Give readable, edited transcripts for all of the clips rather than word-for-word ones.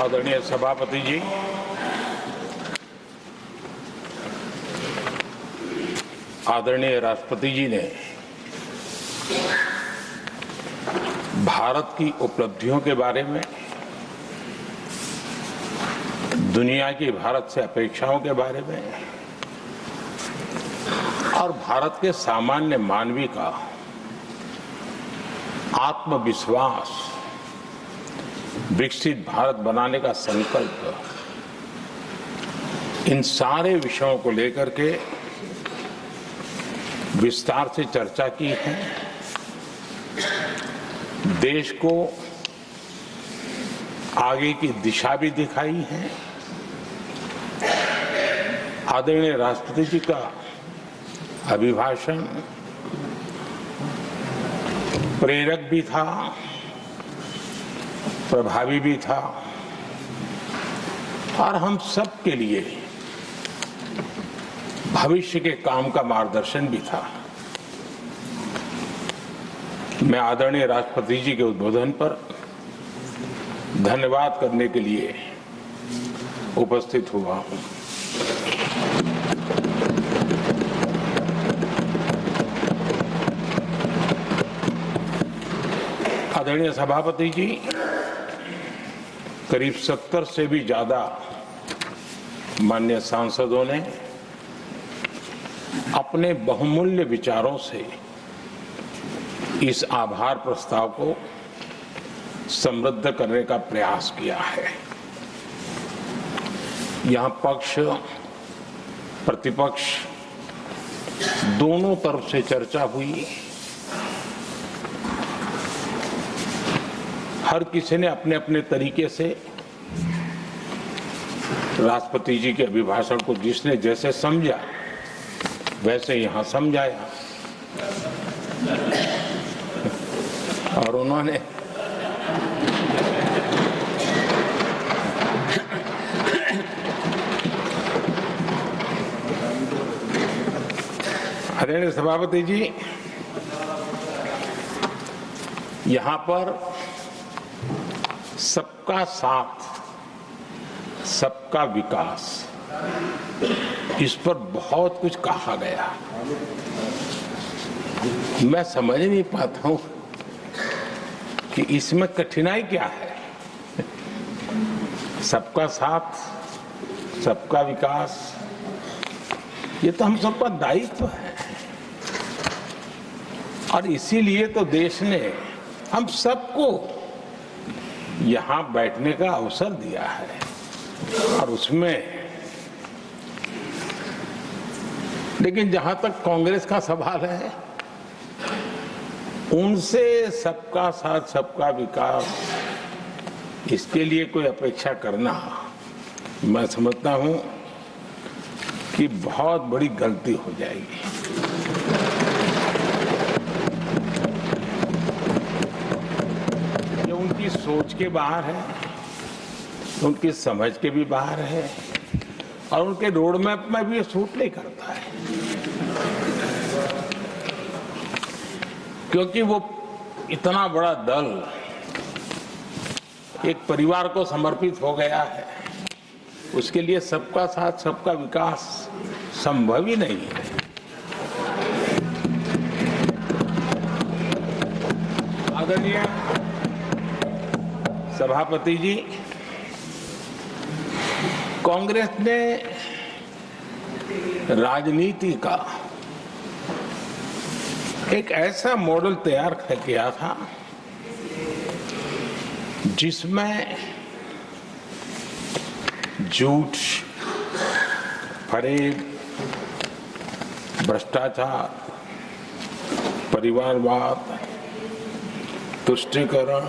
आदरणीय सभापति जी, आदरणीय राष्ट्रपति जी ने भारत की उपलब्धियों के बारे में, दुनिया की भारत से अपेक्षाओं के बारे में और भारत के सामान्य मानवी का आत्मविश्वास, विकसित भारत बनाने का संकल्प, इन सारे विषयों को लेकर के विस्तार से चर्चा की है। देश को आगे की दिशा भी दिखाई है। आदरणीय राष्ट्रपति जी का अभिभाषण प्रेरक भी था, प्रभावी भी था और हम सब के लिए भविष्य के काम का मार्गदर्शन भी था। मैं आदरणीय राष्ट्रपति जी के उद्बोधन पर धन्यवाद करने के लिए उपस्थित हुआ हूं। आदरणीय सभापति जी, करीब 70 से भी ज्यादा माननीय सांसदों ने अपने बहुमूल्य विचारों से इस आभार प्रस्ताव को समृद्ध करने का प्रयास किया है। यहां पक्ष प्रतिपक्ष दोनों तरफ से चर्चा हुई। हर किसी ने अपने अपने तरीके से राष्ट्रपति जी के अभिभाषण को जिसने जैसे समझा वैसे यहां समझाया और उन्होंने आदरणीय सभापति जी, यहां पर सबका साथ, सबका विकास, इस पर बहुत कुछ कहा गया। मैं समझ नहीं पाता हूं कि इसमें कठिनाई क्या है। सबका साथ, सबका विकास, ये तो हम सबका दायित्व है और इसीलिए तो देश ने हम सबको यहां बैठने का अवसर दिया है और उसमें, लेकिन जहां तक कांग्रेस का सवाल है, उनसे सबका साथ, सबका विकास, इसके लिए कोई अपेक्षा करना, मैं समझता हूं कि बहुत बड़ी गलती हो जाएगी। ये उनकी सोच के बाहर है, उनकी समझ के भी बाहर है और उनके रोड मैप में भी ये सूट नहीं करता है, क्योंकि वो इतना बड़ा दल एक परिवार को समर्पित हो गया है। उसके लिए सबका साथ, सबका विकास संभव ही नहीं है। आदरणीय सभापति जी, कांग्रेस ने राजनीति का एक ऐसा मॉडल तैयार किया था जिसमें झूठ, फरेब, भ्रष्टाचार, परिवारवाद, तुष्टीकरण,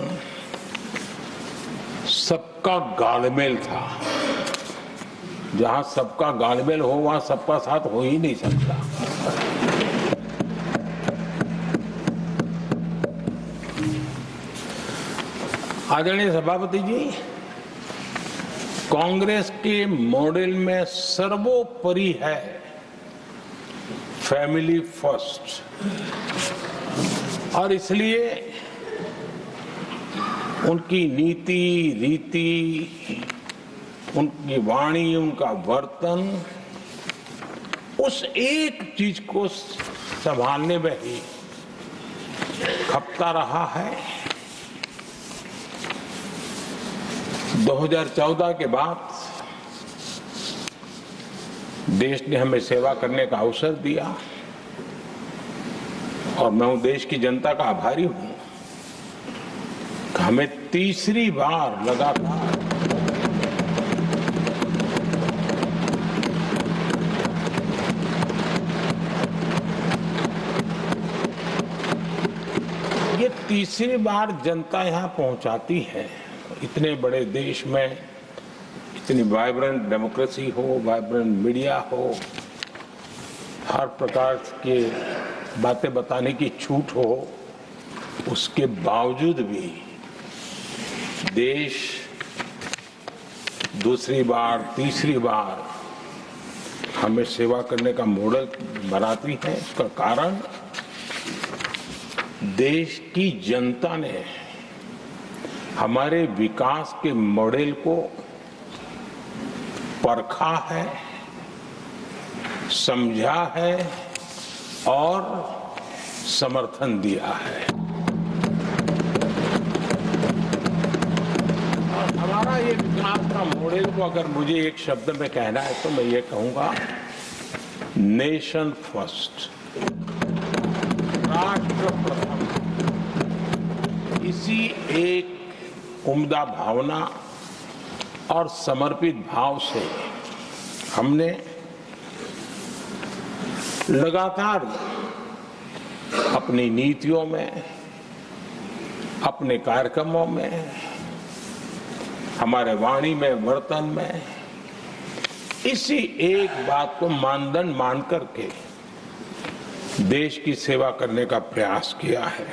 सबका गालमेल था। जहां सबका गालमेल हो वहां सबका साथ हो ही नहीं सकता। आदरणीय सभापति जी, कांग्रेस के मॉडल में सर्वोपरि है फैमिली फर्स्ट और इसलिए उनकी नीति रीति, उनकी वाणी, उनका वर्तन, उस एक चीज को संभालने में ही खपता रहा है। 2014 के बाद देश ने हमें सेवा करने का अवसर दिया और मैं उन देश की जनता का आभारी हूं कि हमें तीसरी बार लगातार ये तीसरी बार जनता यहां पहुंचाती है। इतने बड़े देश में इतनी वाइब्रेंट डेमोक्रेसी हो, वाइब्रेंट मीडिया हो, हर प्रकार के बातें बताने की छूट हो, उसके बावजूद भी देश दूसरी बार तीसरी बार हमें सेवा करने का मॉडल बनाती है। इसका कारण देश की जनता ने हमारे विकास के मॉडल को परखा है, समझा है और समर्थन दिया है। और हमारा ये विकास का मॉडल को अगर मुझे एक शब्द में कहना है तो मैं ये कहूंगा, नेशन फर्स्ट, राष्ट्र प्रथम। इसी एक उम्दा भावना और समर्पित भाव से हमने लगातार अपनी नीतियों में, अपने कार्यक्रमों में, हमारे वाणी में, वर्तन में इसी एक बात को मानदंड मान करके देश की सेवा करने का प्रयास किया है।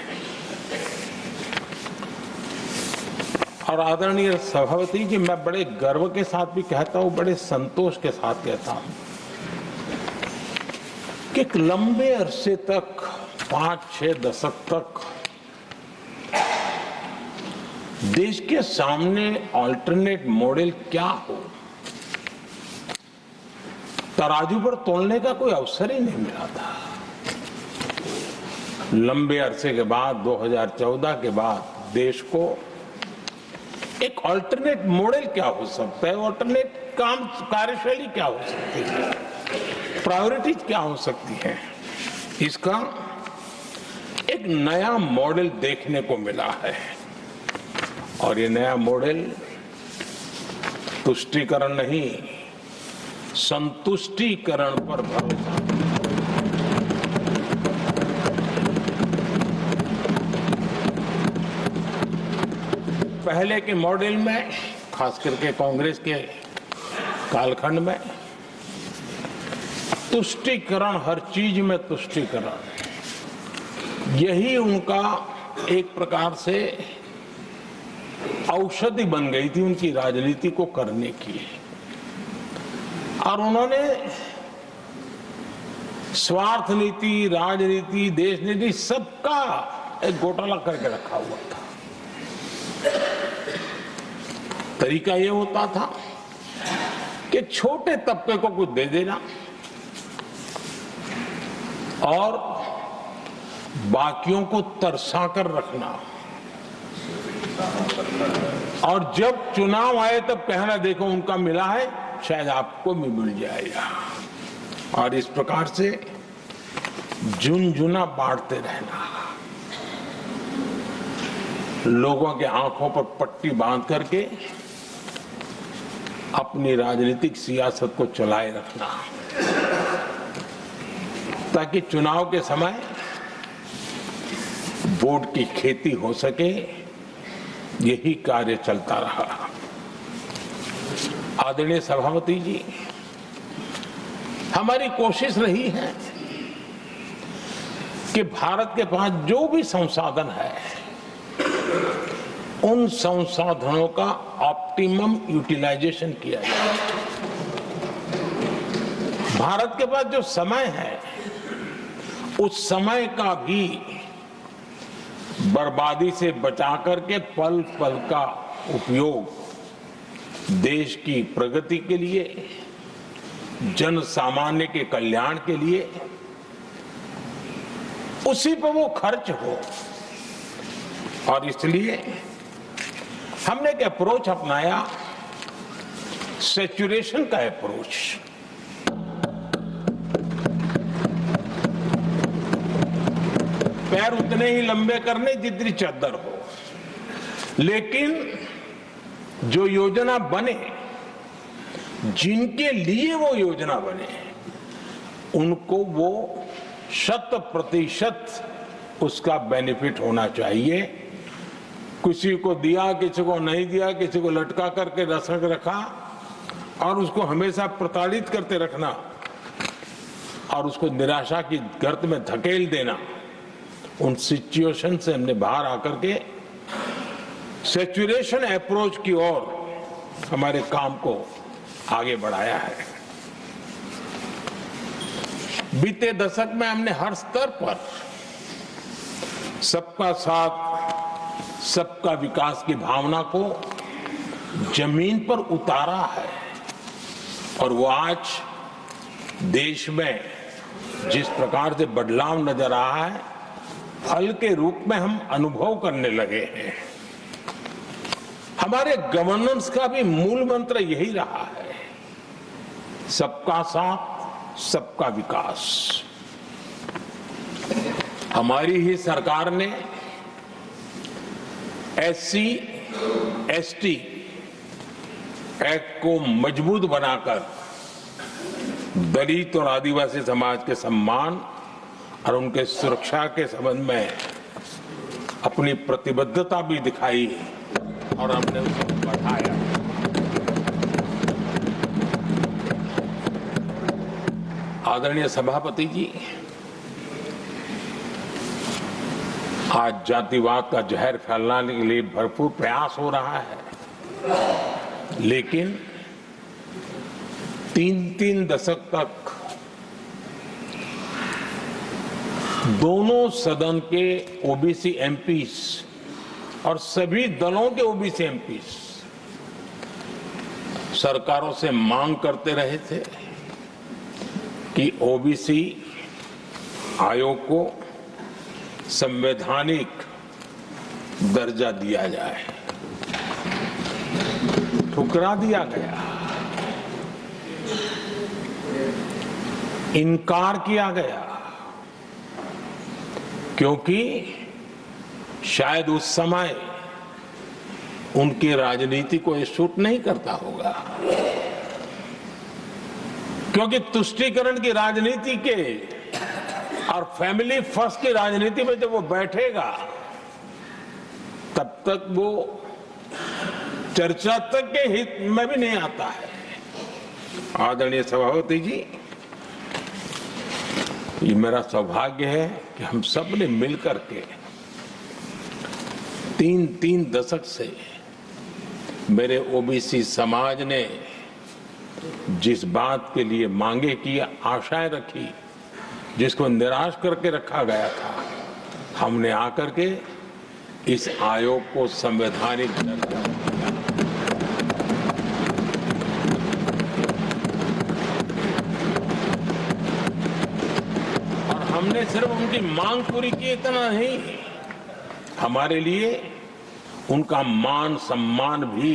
और आदरणीय सभापति जी, मैं बड़े गर्व के साथ भी कहता हूं, बड़े संतोष के साथ कहता हूं कि एक लंबे अरसे तक, 5-6 दशक तक देश के सामने अल्टरनेट मॉडल क्या हो, तराजू पर तोलने का कोई अवसर ही नहीं मिला था। लंबे अरसे के बाद 2014 के बाद देश को एक अल्टरनेट मॉडल क्या हो सकता है, अल्टरनेट कार्यशैली क्या हो सकती है, प्रायोरिटीज क्या हो सकती है, इसका एक नया मॉडल देखने को मिला है। और ये नया मॉडल तुष्टीकरण नहीं, संतुष्टीकरण पर भरोसा। पहले के मॉडल में, खास करके कांग्रेस के कालखंड में, तुष्टीकरण, हर चीज में तुष्टीकरण, यही उनका एक प्रकार से औषधि बन गई थी उनकी राजनीति को करने की। और उन्होंने स्वार्थ नीति, राजनीति, देश नीति, सबका एक घोटाला करके रखा हुआ था। तरीका ये होता था कि छोटे तबके को कुछ दे देना और बाकियों को तरसा कर रखना, और जब चुनाव आए तब कहना देखो उनका मिला है, शायद आपको भी मिल जाएगा। और इस प्रकार से झुनझुना बांटते रहना, लोगों के आंखों पर पट्टी बांध करके अपनी राजनीतिक सियासत को चलाए रखना, ताकि चुनाव के समय वोट की खेती हो सके। यही कार्य चलता रहा। आदरणीय सभापति जी, हमारी कोशिश रही है कि भारत के पास जो भी संसाधन है, उन संसाधनों का ऑप्टिमम यूटिलाइजेशन किया जाए। भारत के पास जो समय है, उस समय का भी बर्बादी से बचा करके पल पल का उपयोग देश की प्रगति के लिए, जन सामान्य के कल्याण के लिए, उसी पर वो खर्च हो। और इसलिए हमने एक अप्रोच अपनाया, सैचुरेशन का अप्रोच। पैर उतने ही लंबे करने जितनी चद्दर हो, लेकिन जो योजना बने, जिनके लिए वो योजना बने, उनको वो 100% उसका बेनिफिट होना चाहिए। किसी को दिया, किसी को नहीं दिया, किसी को लटका करके रखा और उसको हमेशा प्रताड़ित करते रखना और उसको निराशा की गर्त में धकेल देना, उन सिचुएशन से हमने बाहर आकर के सैचुरेशन अप्रोच की ओर हमारे काम को आगे बढ़ाया है। बीते दशक में हमने हर स्तर पर सबका साथ, सबका विकास की भावना को जमीन पर उतारा है और वो आज देश में जिस प्रकार से बदलाव नजर आ रहा है, फल के रूप में हम अनुभव करने लगे हैं। हमारे गवर्नेंस का भी मूल मंत्र यही रहा है, सबका साथ, सबका विकास। हमारी ही सरकार ने SC, ST एक्ट को मजबूत बनाकर दलित और आदिवासी समाज के सम्मान और उनके सुरक्षा के संबंध में अपनी प्रतिबद्धता भी दिखाई और हमने उसको बढ़ाया। आदरणीय सभापति जी, आज जातिवाद का जहर फैलाने के लिए भरपूर प्रयास हो रहा है, लेकिन 3 दशक तक दोनों सदन के ओबीसी एमपीस और सभी दलों के ओबीसी एमपीस सरकारों से मांग करते रहे थे कि ओबीसी आयोग को संवैधानिक दर्जा दिया जाए। ठुकरा दिया गया, इनकार किया गया, क्योंकि शायद उस समय उनकी राजनीति को ये सूट नहीं करता होगा, क्योंकि तुष्टीकरण की राजनीति के और फैमिली फर्स्ट की राजनीति में जब वो बैठेगा तब तक वो चर्चा तक के हित में भी नहीं आता है। आदरणीय सभापति जी, ये मेरा सौभाग्य है कि हम सब ने मिलकर के 3 दशक से मेरे ओबीसी समाज ने जिस बात के लिए मांगे की, आशाएं रखी, जिसको निराश करके रखा गया था, हमने आकर के इस आयोग को संवैधानिक दर्जा दिया। और हमने सिर्फ उनकी मांग पूरी की इतना नहीं, हमारे लिए उनका मान सम्मान भी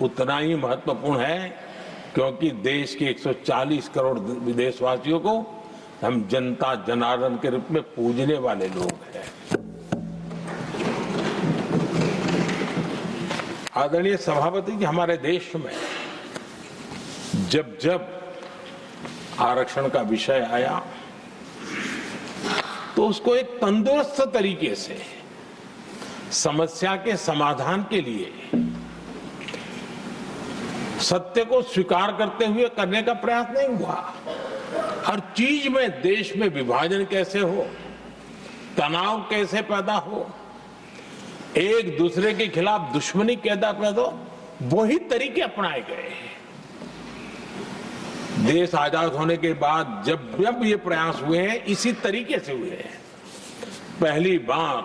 उतना ही महत्वपूर्ण है, क्योंकि देश के 140 करोड़ देशवासियों को हम जनता जनार्दन के रूप में पूजने वाले लोग हैं। आदरणीय सभापति जी, हमारे देश में जब जब आरक्षण का विषय आया तो उसको एक तंदुरुस्त तरीके से समस्या के समाधान के लिए सत्य को स्वीकार करते हुए करने का प्रयास नहीं हुआ। हर चीज में देश में विभाजन कैसे हो, तनाव कैसे पैदा हो, एक दूसरे के खिलाफ दुश्मनी कैसे पैदा हो, वही तरीके अपनाए गए। देश आजाद होने के बाद जब जब ये प्रयास हुए हैं, इसी तरीके से हुए हैं। पहली बार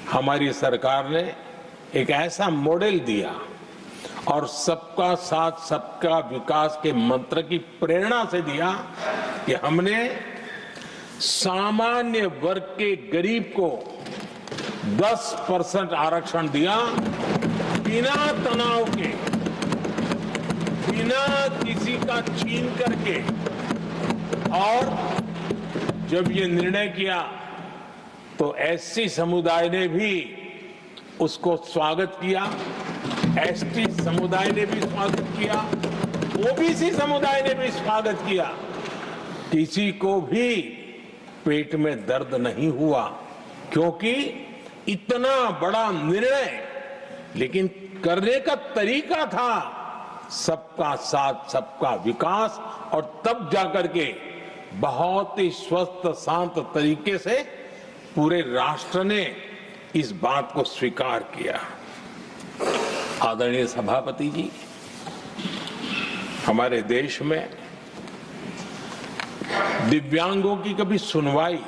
हमारी सरकार ने एक ऐसा मॉडल दिया और सबका साथ सबका विकास के मंत्र की प्रेरणा से दिया कि हमने सामान्य वर्ग के गरीब को 10% आरक्षण दिया, बिना तनाव के, बिना किसी का छीन करके। और जब ये निर्णय किया तो एससी समुदाय ने भी उसको स्वागत किया, एसटी समुदाय ने भी स्वागत किया, ओबीसी समुदाय ने भी स्वागत किया। किसी को भी पेट में दर्द नहीं हुआ, क्योंकि इतना बड़ा निर्णय, लेकिन करने का तरीका था सबका साथ सबका विकास, और तब जाकर के बहुत ही स्वस्थ शांत तरीके से पूरे राष्ट्र ने इस बात को स्वीकार किया। आदरणीय सभापति जी, हमारे देश में दिव्यांगों की कभी सुनवाई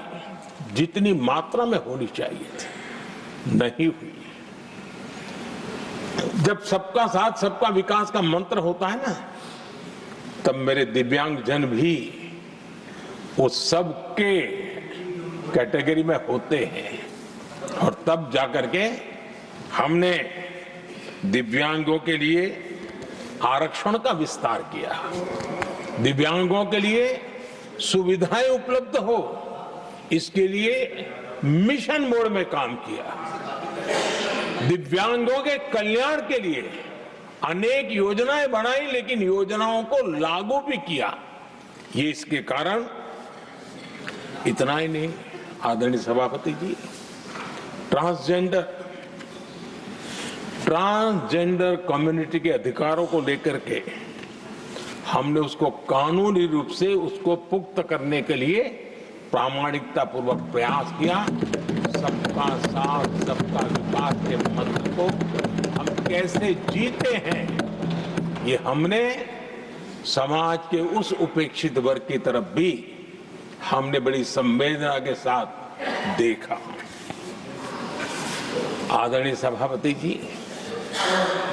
जितनी मात्रा में होनी चाहिए थी नहीं हुई। जब सबका साथ सबका विकास का मंत्र होता है ना, तब मेरे दिव्यांग जन भी उस सबके कैटेगरी में होते हैं, और तब जाकर के हमने दिव्यांगों के लिए आरक्षण का विस्तार किया, दिव्यांगों के लिए सुविधाएं उपलब्ध हो, इसके लिए मिशन मोड में काम किया, दिव्यांगों के कल्याण के लिए अनेक योजनाएं बनाई, लेकिन योजनाओं को लागू भी किया। ये इसके कारण इतना ही नहीं, आदरणीय सभापति जी, ट्रांसजेंडर कम्युनिटी के अधिकारों को लेकर के हमने उसको कानूनी रूप से उसको पुख्त करने के लिए प्रामाणिकता पूर्वक प्रयास किया। सबका साथ सबका विकास के मंत्र को हम कैसे जीते हैं, ये हमने समाज के उस उपेक्षित वर्ग की तरफ भी हमने बड़ी संवेदना के साथ देखा। आदरणीय सभापति जी,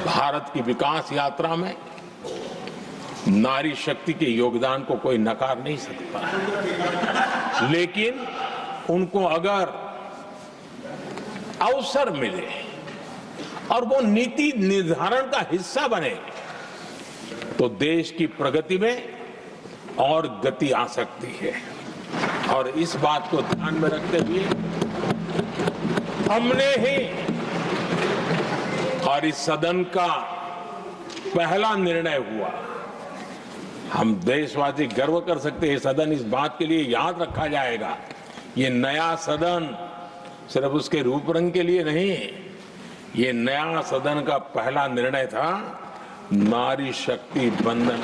भारत की विकास यात्रा में नारी शक्ति के योगदान को कोई नकार नहीं सकता, लेकिन उनको अगर अवसर मिले और वो नीति निर्धारण का हिस्सा बने तो देश की प्रगति में और गति आ सकती है। और इस बात को ध्यान में रखते हुए हमने ही, और इस सदन का पहला निर्णय हुआ, हम देशवासी गर्व कर सकते हैं, सदन इस बात के लिए याद रखा जाएगा, ये नया सदन सिर्फ उसके रूप रंग के लिए नहीं, ये नया सदन का पहला निर्णय था नारी शक्ति बंधन।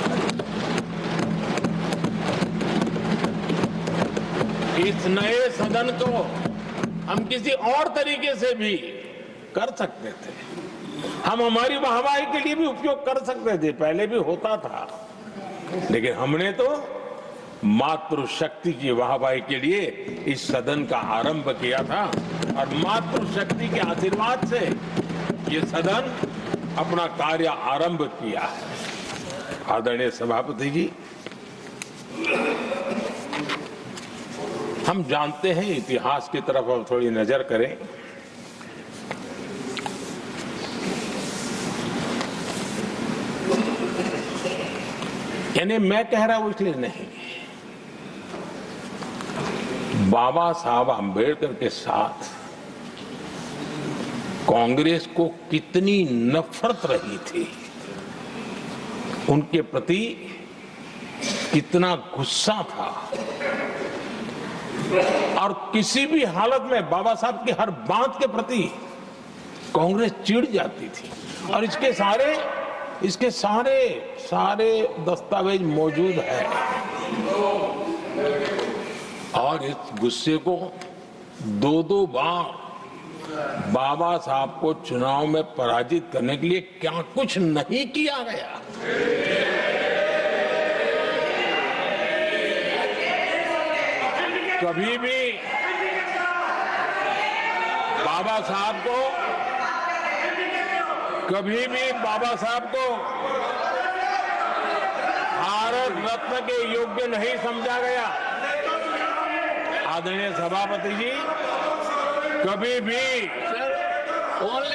इस नए सदन को हम किसी और तरीके से भी कर सकते थे, हम हमारी वाहवाही के लिए भी उपयोग कर सकते थे, पहले भी होता था, लेकिन हमने तो मातृशक्ति की वाहवाही के लिए इस सदन का आरंभ किया था, और मातृशक्ति के आशीर्वाद से ये सदन अपना कार्य आरंभ किया है। आदरणीय सभापति जी, हम जानते हैं, इतिहास की तरफ अब थोड़ी नजर करें। यानी मैं कह रहा हूं इसलिए नहीं, बाबा साहब आंबेडकर के साथ कांग्रेस को कितनी नफरत रही थी, उनके प्रति कितना गुस्सा था, और किसी भी हालत में बाबा साहब की हर बात के प्रति कांग्रेस चिढ़ जाती थी, और इसके सारे दस्तावेज मौजूद है। और इस गुस्से को दो बार बाबा साहब को चुनाव में पराजित करने के लिए क्या कुछ नहीं किया गया। कभी भी बाबा साहब को कभी भी बाबा साहब को भारत रत्न के योग्य नहीं समझा गया। आदरणीय सभापति जी, कभी भी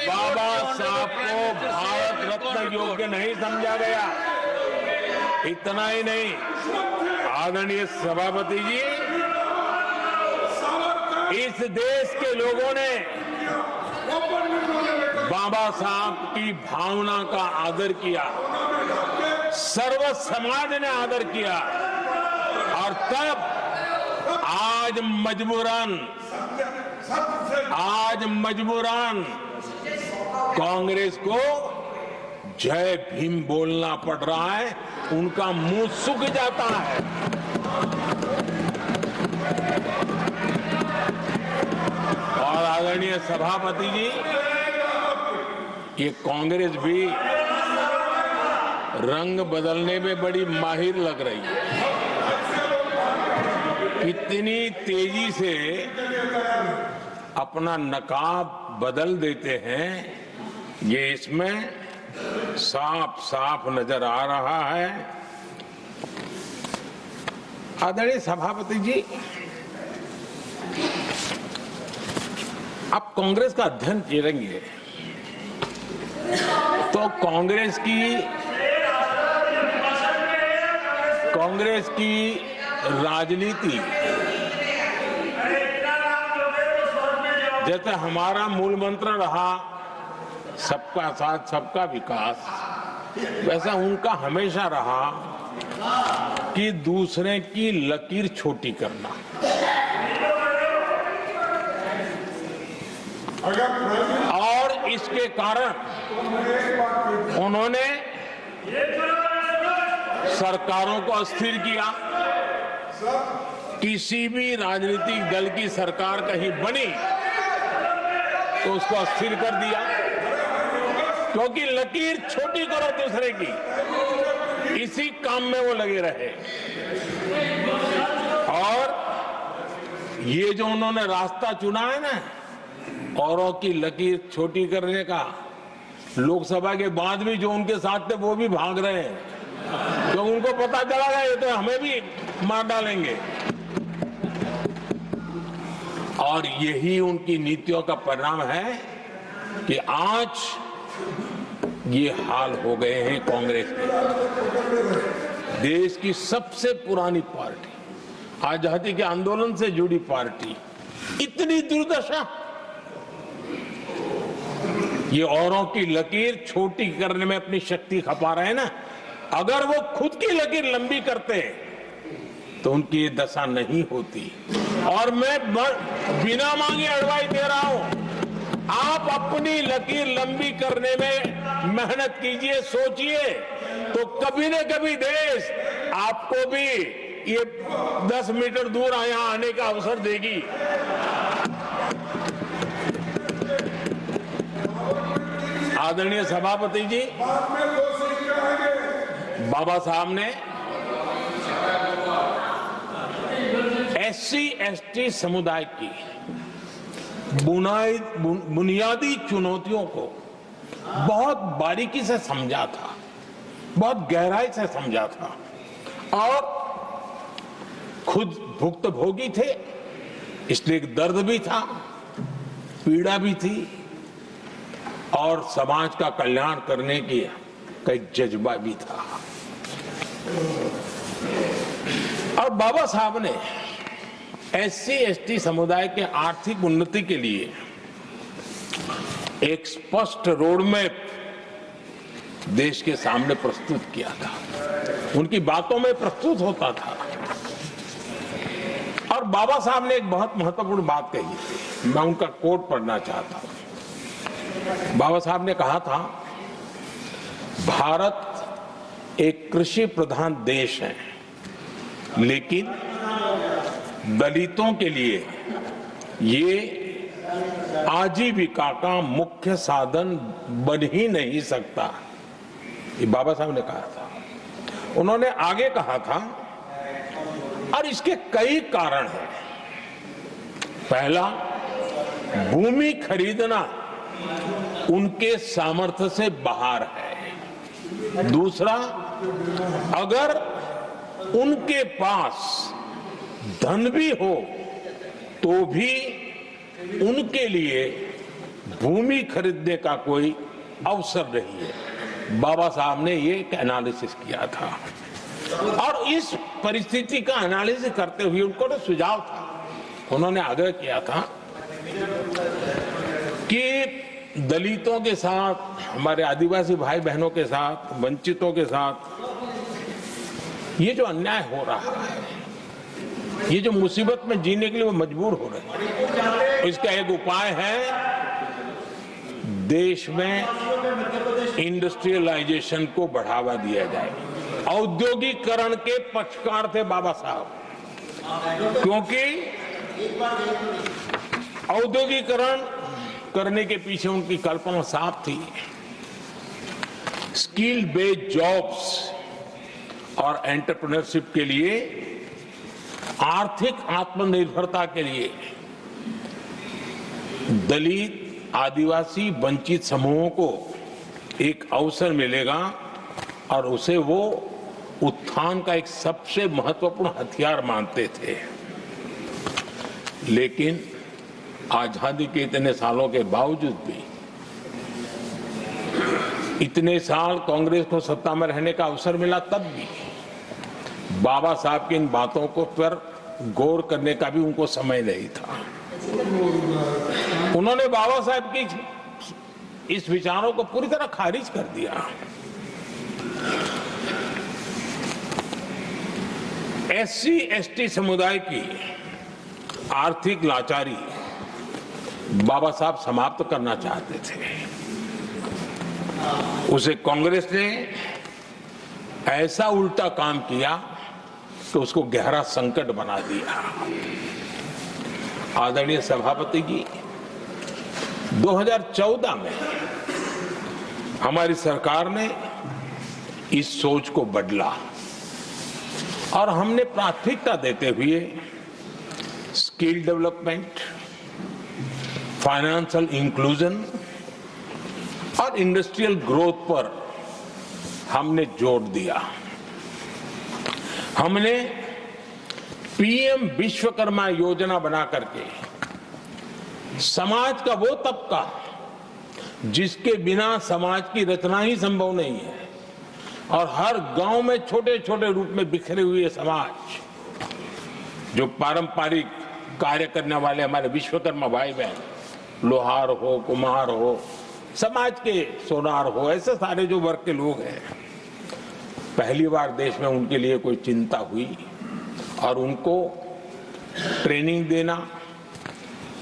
बाबा साहब को भारत रत्न योग्य नहीं समझा गया। इतना ही नहीं, आदरणीय सभापति जी, इस देश के लोगों ने बाबा साहब की भावना का आदर किया, सर्व समाज ने आदर किया, और तब आज मजबूरन कांग्रेस को जय भीम बोलना पड़ रहा है, उनका मुंह सूख जाता है। और आदरणीय सभापति जी, ये कांग्रेस भी रंग बदलने में बड़ी माहिर लग रही है। इतनी तेजी से अपना नकाब बदल देते हैं, ये इसमें साफ साफ नजर आ रहा है। आदरणीय सभापति जी, आप कांग्रेस का अध्ययन करेंगे तो कांग्रेस की राजनीति, जैसे हमारा मूल मंत्र रहा सबका साथ सबका विकास, वैसा उनका हमेशा रहा कि दूसरे की लकीर छोटी करना। और इसके कारण उन्होंने सरकारों को अस्थिर किया। किसी भी राजनीतिक दल की सरकार कहीं बनी तो उसको अस्थिर कर दिया, क्योंकि लकीर छोटी करो दूसरे की, इसी काम में वो लगे रहे। और ये जो उन्होंने रास्ता चुना है ना, औरों की लकीर छोटी करने का, लोकसभा के बाद भी जो उनके साथ थे वो भी भाग रहे हैं, तो उनको पता चला गया ये तो हमें भी मार डालेंगे। और यही उनकी नीतियों का परिणाम है कि आज ये हाल हो गए हैं कांग्रेस के। देश की सबसे पुरानी पार्टी, आजादी के आंदोलन से जुड़ी पार्टी, इतनी दुर्दशा। ये औरों की लकीर छोटी करने में अपनी शक्ति खपा रहे हैं ना। अगर वो खुद की लकीर लंबी करते तो उनकी ये दशा नहीं होती। और मैं बिना मांगे एडवाइस दे रहा हूं, आप अपनी लकीर लंबी करने में मेहनत कीजिए, सोचिए, तो कभी न कभी देश आपको भी ये 10 मीटर दूर यहाँ आने का अवसर देगी। आदरणीय सभापति जी, बाबा साहब ने SC/ST समुदाय की बुनियादी चुनौतियों को बहुत बारीकी से समझा था, बहुत गहराई से समझा था, और खुद भुक्तभोगी थे, इसलिए दर्द भी था, पीड़ा भी थी, और समाज का कल्याण करने की का एक जज्बा भी था। और बाबा साहब ने SC/ST समुदाय के आर्थिक उन्नति के लिए एक स्पष्ट रोडमैप देश के सामने प्रस्तुत किया था, उनकी बातों में प्रस्तुत होता था। और बाबा साहब ने एक बहुत महत्वपूर्ण बात कही थी, मैं उनका कोट पढ़ना चाहता हूं। बाबा साहब ने कहा था, भारत एक कृषि प्रधान देश है, लेकिन दलितों के लिए ये आजीविका का मुख्य साधन बन ही नहीं सकता। ये बाबा साहब ने कहा था। उन्होंने आगे कहा था, और इसके कई कारण हैं। पहला, भूमि खरीदना उनके सामर्थ्य से बाहर है। दूसरा, अगर उनके पास धन भी हो तो भी उनके लिए भूमि खरीदने का कोई अवसर नहीं है। बाबा साहब ने ये एक एनालिसिस किया था और इस परिस्थिति का एनालिसिस करते हुए उनको तो सुझाव था, उन्होंने आग्रह किया था कि दलितों के साथ, हमारे आदिवासी भाई बहनों के साथ, वंचितों के साथ ये जो अन्याय हो रहा है, ये जो मुसीबत में जीने के लिए वो मजबूर हो रहे हैं, इसका एक उपाय है देश में इंडस्ट्रियलाइजेशन को बढ़ावा दिया जाए। औद्योगिकरण के पक्षकार थे बाबा साहब, क्योंकि औद्योगिकरण करने के पीछे उनकी कल्पना साफ थी। स्किल बेस्ड जॉब्स और एंटरप्रेन्योरशिप के लिए, आर्थिक आत्मनिर्भरता के लिए दलित, आदिवासी, वंचित समूहों को एक अवसर मिलेगा और उसे वो उत्थान का एक सबसे महत्वपूर्ण हथियार मानते थे। लेकिन आजादी के इतने सालों के बावजूद भी, इतने साल कांग्रेस को सत्ता में रहने का अवसर मिला, तब भी बाबा साहब की इन बातों को पर गौर करने का भी उनको समय नहीं था। उन्होंने बाबा साहब की इस विचारों को पूरी तरह खारिज कर दिया। एससी एसटी समुदाय की आर्थिक लाचारी बाबा साहब समाप्त करना चाहते थे। उसे कांग्रेस ने ऐसा उल्टा काम किया कि उसको गहरा संकट बना दिया। आदरणीय सभापति जी, 2014 में हमारी सरकार ने इस सोच को बदला और हमने प्राथमिकता देते हुए स्किल डेवलपमेंट, फाइनेंशियल इंक्लूजन और इंडस्ट्रियल ग्रोथ पर हमने जोर दिया। हमने पीएम विश्वकर्मा योजना बना करके समाज का वो तबका जिसके बिना समाज की रचना ही संभव नहीं है, और हर गांव में छोटे छोटे रूप में बिखरे हुए समाज, जो पारंपरिक कार्य करने वाले हमारे विश्वकर्मा भाई बहन, लोहार हो, कुम्हार हो, समाज के सोनार हो, ऐसे सारे जो वर्ग के लोग हैं, पहली बार देश में उनके लिए कोई चिंता हुई और उनको ट्रेनिंग देना,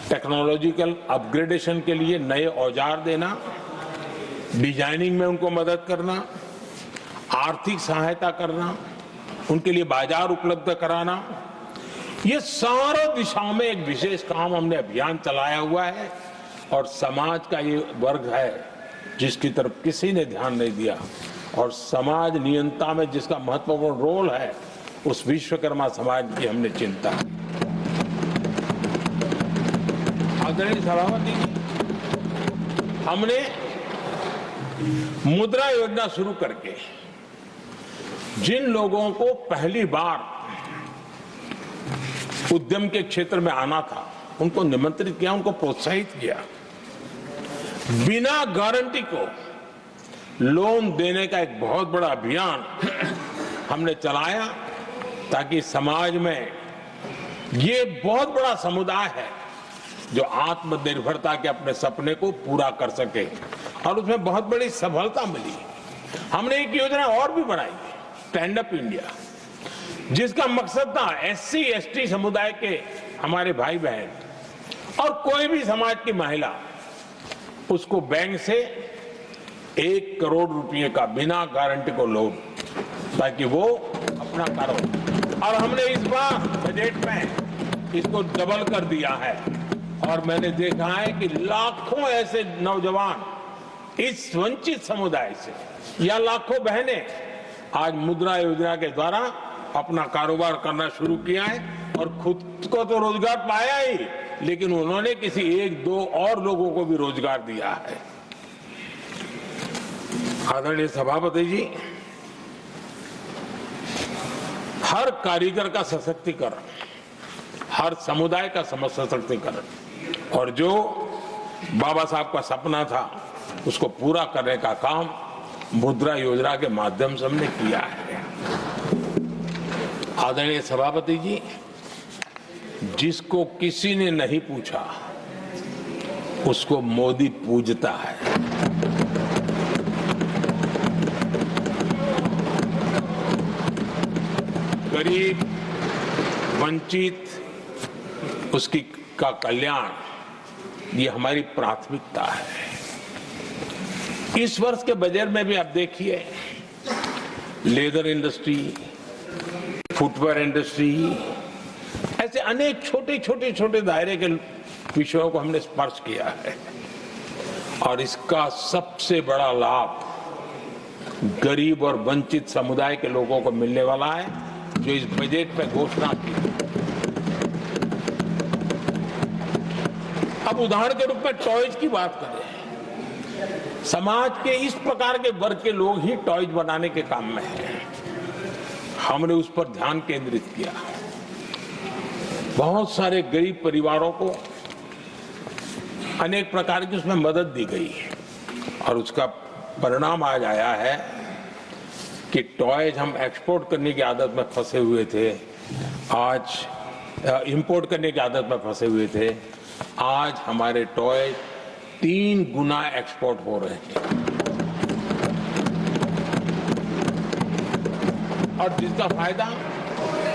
टेक्नोलॉजिकल अपग्रेडेशन के लिए नए औजार देना, डिजाइनिंग में उनको मदद करना, आर्थिक सहायता करना, उनके लिए बाजार उपलब्ध कराना, ये सारे दिशाओं में एक विशेष काम हमने अभियान चलाया हुआ है। और समाज का ये वर्ग है जिसकी तरफ किसी ने ध्यान नहीं दिया, और समाज नियंत्रण में जिसका महत्वपूर्ण रोल है, उस विश्वकर्मा समाज की हमने चिंता। आदरणीय सभापति, हमने मुद्रा योजना शुरू करके जिन लोगों को पहली बार उद्यम के क्षेत्र में आना था, उनको निमंत्रित किया, उनको प्रोत्साहित किया। बिना गारंटी को लोन देने का एक बहुत बड़ा अभियान हमने चलाया, ताकि समाज में ये बहुत बड़ा समुदाय है जो आत्मनिर्भरता के अपने सपने को पूरा कर सके, और उसमें बहुत बड़ी सफलता मिली। हमने एक योजना और भी बनाई, स्टैंड अप इंडिया, जिसका मकसद था एससी एसटी समुदाय के हमारे भाई बहन और कोई भी समाज की महिला, उसको बैंक से 1 करोड़ रुपए का बिना गारंटी को लोन, ताकि वो अपना कारोबार। और हमने इस बार बजट में इसको डबल कर दिया है, और मैंने देखा है कि लाखों ऐसे नौजवान इस वंचित समुदाय से, या लाखों बहनें आज मुद्रा योजना के द्वारा अपना कारोबार करना शुरू किया है, और खुद को तो रोजगार पाया ही, लेकिन उन्होंने किसी एक दो और लोगों को भी रोजगार दिया है। आदरणीय सभापति जी, हर कारीगर का सशक्तिकरण, हर समुदाय का सशक्तिकरण और जो बाबा साहब का सपना था उसको पूरा करने का काम मुद्रा योजना के माध्यम से हमने किया है। आदरणीय सभापति जी, जिसको किसी ने नहीं पूछा उसको मोदी पूजता है। गरीब, वंचित, उसकी का कल्याण ये हमारी प्राथमिकता है। इस वर्ष के बजट में भी आप देखिए, लेदर इंडस्ट्री, फुटवेयर इंडस्ट्री, ऐसे अनेक छोटे दायरे के विषयों को हमने स्पर्श किया है और इसका सबसे बड़ा लाभ गरीब और वंचित समुदाय के लोगों को मिलने वाला है, जो इस बजट पे घोषणा की। अब उदाहरण के रूप में टॉयज की बात करें, समाज के इस प्रकार के वर्ग के लोग ही टॉयज बनाने के काम में हैं। हमने उस पर ध्यान केंद्रित किया। बहुत सारे गरीब परिवारों को अनेक प्रकार की उसमें मदद दी गई और उसका परिणाम आज आया है कि टॉयज हम एक्सपोर्ट करने की आदत में फंसे हुए थे, आज इंपोर्ट करने की आदत में फंसे हुए थे, आज हमारे टॉय 3 गुना एक्सपोर्ट हो रहे हैं और जिसका फायदा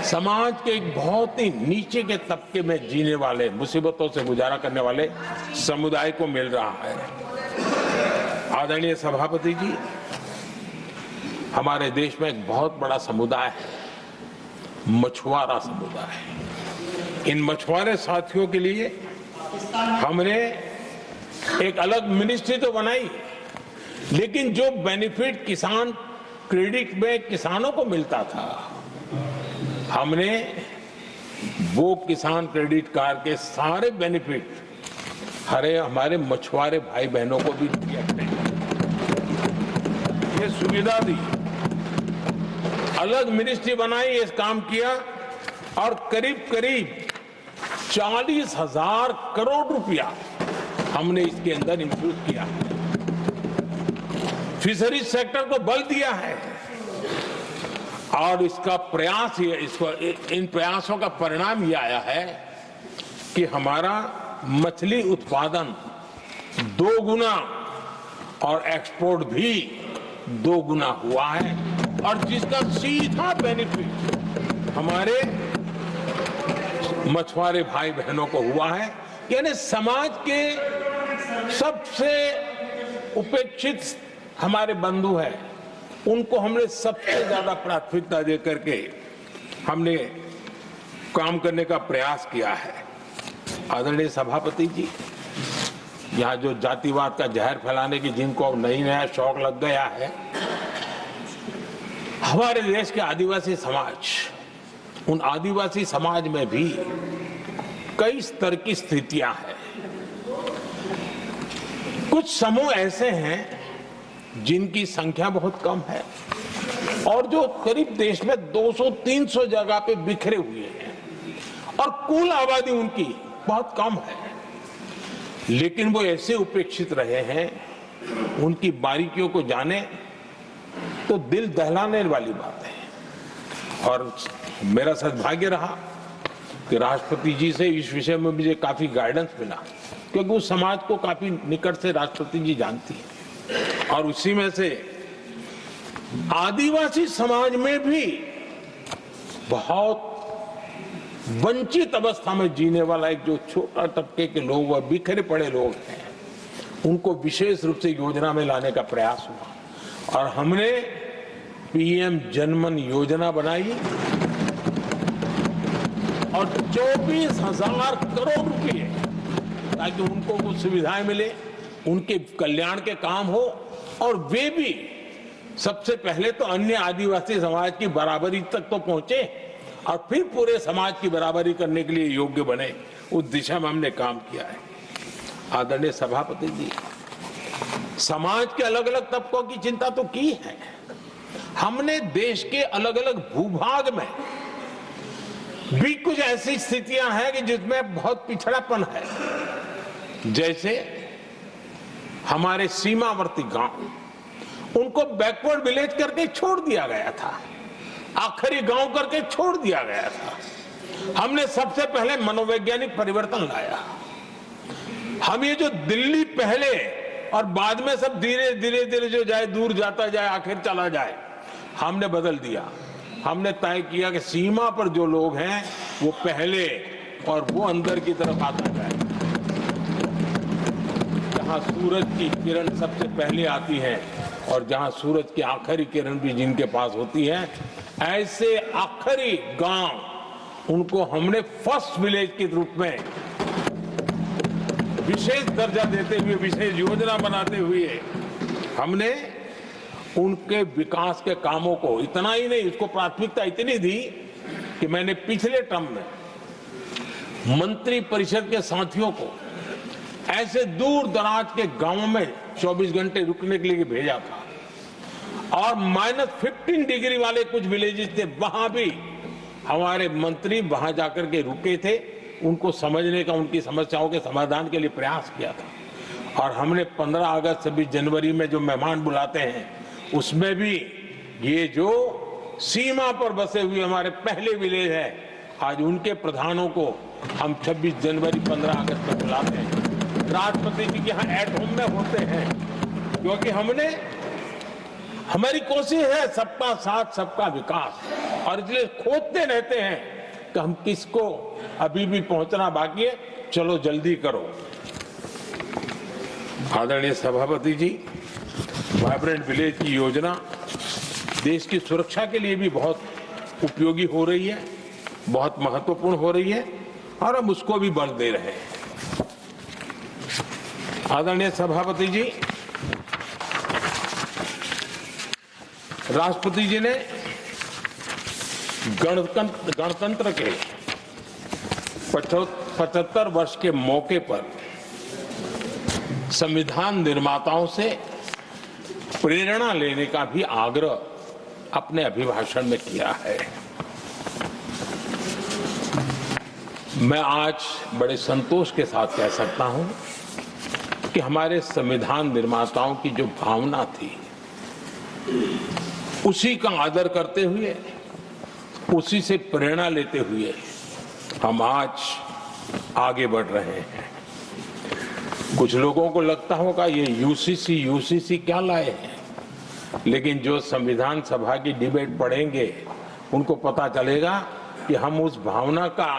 समाज के एक बहुत ही नीचे के तबके में जीने वाले, मुसीबतों से गुजारा करने वाले समुदाय को मिल रहा है। आदरणीय सभापति जी, हमारे देश में एक बहुत बड़ा समुदाय है, मछुआरा समुदाय। इन मछुआरे साथियों के लिए हमने एक अलग मिनिस्ट्री तो बनाई, लेकिन जो बेनिफिट किसान क्रेडिट में किसानों को मिलता था, हमने वो किसान क्रेडिट कार्ड के सारे बेनिफिट हमारे मछुआरे भाई बहनों को भी दिया, ये सुविधा दी। अलग मिनिस्ट्री बनाई, ये काम किया और करीब 40,000 करोड़ रुपया हमने इसके अंदर इंफ्यूज किया। फिशरीज सेक्टर को बल दिया है और इसका प्रयास इन प्रयासों का परिणाम यह आया है कि हमारा मछली उत्पादन 2 गुना और एक्सपोर्ट भी 2 गुना हुआ है और जिसका सीधा बेनिफिट हमारे मछुआरे भाई बहनों को हुआ है। यानी समाज के सबसे उपेक्षित हमारे बंधु हैं, उनको हमने सबसे ज्यादा प्राथमिकता दे करके हमने काम करने का प्रयास किया है। आदरणीय सभापति जी, यहाँ जो जातिवाद का जहर फैलाने की जिनको अब नया शौक लग गया है, हमारे देश के आदिवासी समाज, उन आदिवासी समाज में भी कई स्तर की स्थितियां हैं। कुछ समूह ऐसे हैं जिनकी संख्या बहुत कम है और जो करीब देश में 200-300 जगह पे बिखरे हुए हैं और कुल आबादी उनकी बहुत कम है, लेकिन वो ऐसे उपेक्षित रहे हैं, उनकी बारीकियों को जाने तो दिल दहलाने वाली बात है। और मेरा सद्भाग्य रहा कि राष्ट्रपति जी से इस विषय में मुझे काफी गाइडेंस मिला, क्योंकि उस समाज को काफी निकट से राष्ट्रपति जी जानती है और उसी में से आदिवासी समाज में भी बहुत वंचित अवस्था में जीने वाला एक जो छोटा तबके के लोग व बिखरे पड़े लोग हैं, उनको विशेष रूप से योजना में लाने का प्रयास हुआ और हमने पीएम जनमन योजना बनाई और 24,000 करोड़ रुपए ताकि उनको कुछ सुविधाएं मिले, उनके कल्याण के काम हो और वे भी सबसे पहले तो अन्य आदिवासी समाज की बराबरी तक तो पहुंचे और फिर पूरे समाज की बराबरी करने के लिए योग्य बने। उस दिशा में हमने काम किया है। आदरणीय सभापति जी, समाज के अलग अलग तबकों की चिंता तो की है। हमने देश के अलग अलग भूभाग में भी कुछ ऐसी स्थितियां हैं कि जिसमें बहुत पिछड़ापन है। जैसे हमारे सीमावर्ती गांव, उनको बैकवर्ड विलेज करके छोड़ दिया गया था, आखिरी गांव करके छोड़ दिया गया था। हमने सबसे पहले मनोवैज्ञानिक परिवर्तन लाया। हम ये जो दिल्ली पहले और बाद में सब धीरे धीरे जो जाए, दूर जाता जाए, आखिर चला जाए, हमने बदल दिया। हमने तय किया कि सीमा पर जो लोग हैं वो पहले और वो अंदर की तरफ आता जाए। जहां सूरज की किरण सबसे पहले आती है और जहां सूरज की आखिरी किरण भी जिनके पास होती है, ऐसे आखिरी गांव उनको हमने फर्स्ट विलेज के रूप में विशेष दर्जा देते हुए, विशेष योजना बनाते हुए हमने उनके विकास के कामों को, इतना ही नहीं, उसको प्राथमिकता इतनी दी कि मैंने पिछले टर्म में मंत्री परिषद के साथियों को ऐसे दूर दराज के गांवों में 24 घंटे रुकने के लिए भेजा था। और -15 डिग्री वाले कुछ विलेजेस थे, वहां भी हमारे मंत्री वहां जाकर के रुके थे, उनको समझने का, उनकी समस्याओं के समाधान के लिए प्रयास किया था। और हमने 15 अगस्त 26 जनवरी में जो मेहमान बुलाते हैं, उसमें भी ये जो सीमा पर बसे हुए हमारे पहले विलेज है, आज उनके प्रधानों को हम 26 जनवरी 15 अगस्त में बुलाते हैं। राष्ट्रपति जी के यहाँ एट होम में होते हैं, क्योंकि हमारी कोशिश है सबका साथ सबका विकास, और इसलिए खोजते रहते हैं कि हम किसको, अभी भी पहुंचना बाकी है, चलो जल्दी करो। आदरणीय सभापति जी, वाइब्रेंट विलेज की योजना देश की सुरक्षा के लिए भी बहुत उपयोगी हो रही है, बहुत महत्वपूर्ण हो रही है, और हम उसको भी बल दे रहे हैं। आदरणीय सभापति जी, राष्ट्रपति जी ने गणतंत्र के 75 वर्ष के मौके पर संविधान निर्माताओं से प्रेरणा लेने का भी आग्रह अपने अभिभाषण में किया है। मैं आज बड़े संतोष के साथ कह सकता हूं कि हमारे संविधान निर्माताओं की जो भावना थी, उसी का आदर करते हुए, उसी से प्रेरणा लेते हुए हम आज आगे बढ़ रहे हैं। कुछ लोगों को लगता होगा ये यूसीसी क्या लाए हैं, लेकिन जो संविधान सभा की डिबेट पढ़ेंगे उनको पता चलेगा कि हम उस भावना का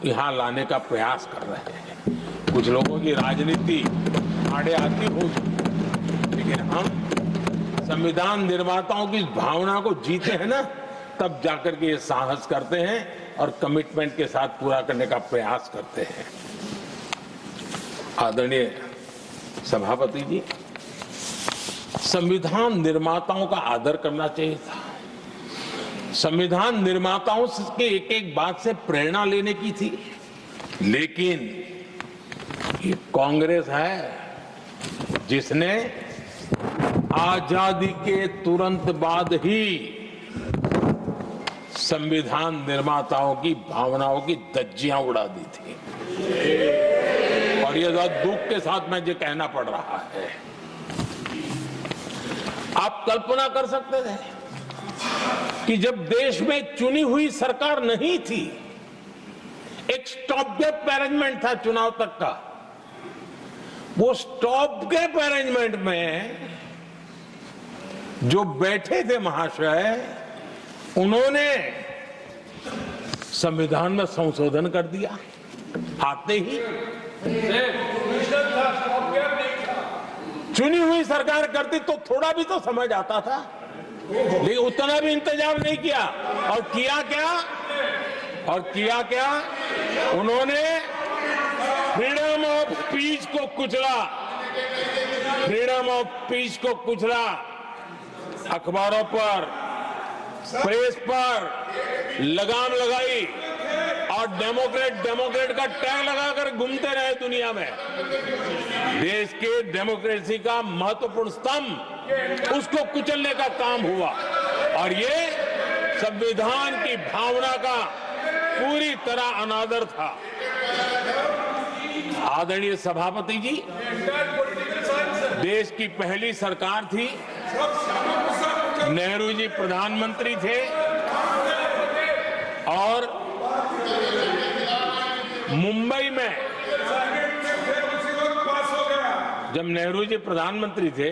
यहाँ लाने का प्रयास कर रहे हैं। कुछ लोगों की राजनीति आड़े आती होगी, लेकिन हम संविधान निर्माताओं की भावना को जीते हैं ना, तब जाकर के ये साहस करते हैं और कमिटमेंट के साथ पूरा करने का प्रयास करते हैं। आदरणीय सभापति जी, संविधान निर्माताओं का आदर करना चाहिए था। संविधान निर्माताओं के एक एक बात से प्रेरणा लेने की थी, लेकिन ये कांग्रेस है जिसने आजादी के तुरंत बाद ही संविधान निर्माताओं की भावनाओं की धज्जियां उड़ा दी थी। और ये दुख के साथ मैं ये कहना पड़ रहा है। आप कल्पना कर सकते थे कि जब देश में चुनी हुई सरकार नहीं थी, एक स्टॉप गैप अरेंजमेंट था चुनाव तक का, वो स्टॉप गैप अरेंजमेंट में जो बैठे थे महाशय, उन्होंने संविधान में संशोधन कर दिया आते ही। चुनी हुई सरकार करती तो थोड़ा भी तो समझ आता था, लेकिन उतना भी इंतजाम नहीं किया। और किया क्या उन्होंने फ्रीडम ऑफ स्पीच को कुचला, फ्रीडम ऑफ स्पीच को कुचला। अखबारों पर, प्रेस पर लगाम लगाई और डेमोक्रेट का टैग लगाकर घूमते रहे दुनिया में। देश के डेमोक्रेसी का महत्वपूर्ण स्तंभ, उसको कुचलने का काम हुआ और ये संविधान की भावना का पूरी तरह अनादर था। आदरणीय सभापति जी, देश की पहली सरकार थी, नेहरू जी प्रधानमंत्री थे और मुंबई में जब नेहरू जी प्रधानमंत्री थे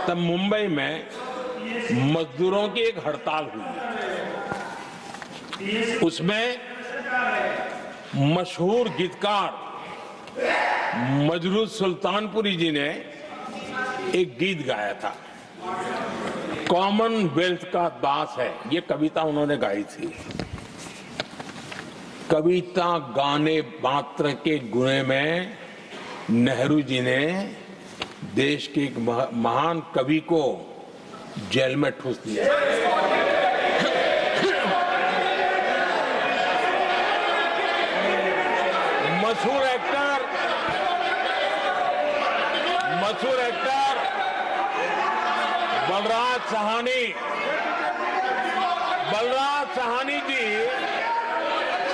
तब मुंबई में मजदूरों की एक हड़ताल हुई। उसमें मशहूर गीतकार मजरूह सुल्तानपुरी जी ने एक गीत गाया था, कॉमनवेल्थ का दास है, ये कविता उन्होंने गाई थी। कविता गाने मात्र के गुणे में नेहरू जी ने देश के एक महान कवि को जेल में ठूस दिया। मशहूर एक्टर बलराज साहनी जी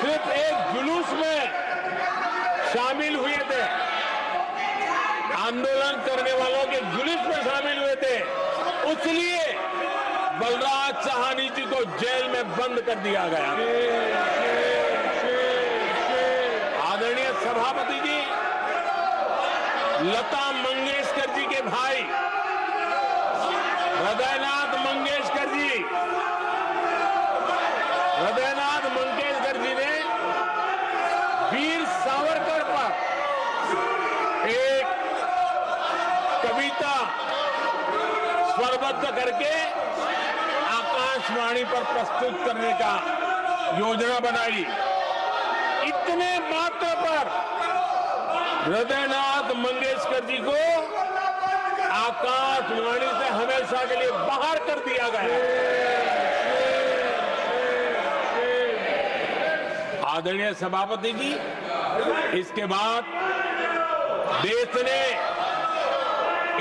सिर्फ एक जुलूस में शामिल हुए थे, आंदोलन करने वालों के जुलूस में शामिल हुए थे, इसलिए बलराज साहनी जी को जेल में बंद कर दिया गया। आदरणीय सभापति जी, लता मंगेशकर जी के भाई हृदयनाथ मंगेशकर जी ने वीर सावरकर पर एक कविता स्वरबद्ध करके आकाशवाणी पर प्रस्तुत करने का योजना बनाई। इतने मात्र पर हृदयनाथ मंगेशकर जी को आकाशवाणी से हमेशा के लिए बाहर कर दिया गया। आदरणीय सभापति जी, इसके बाद देश ने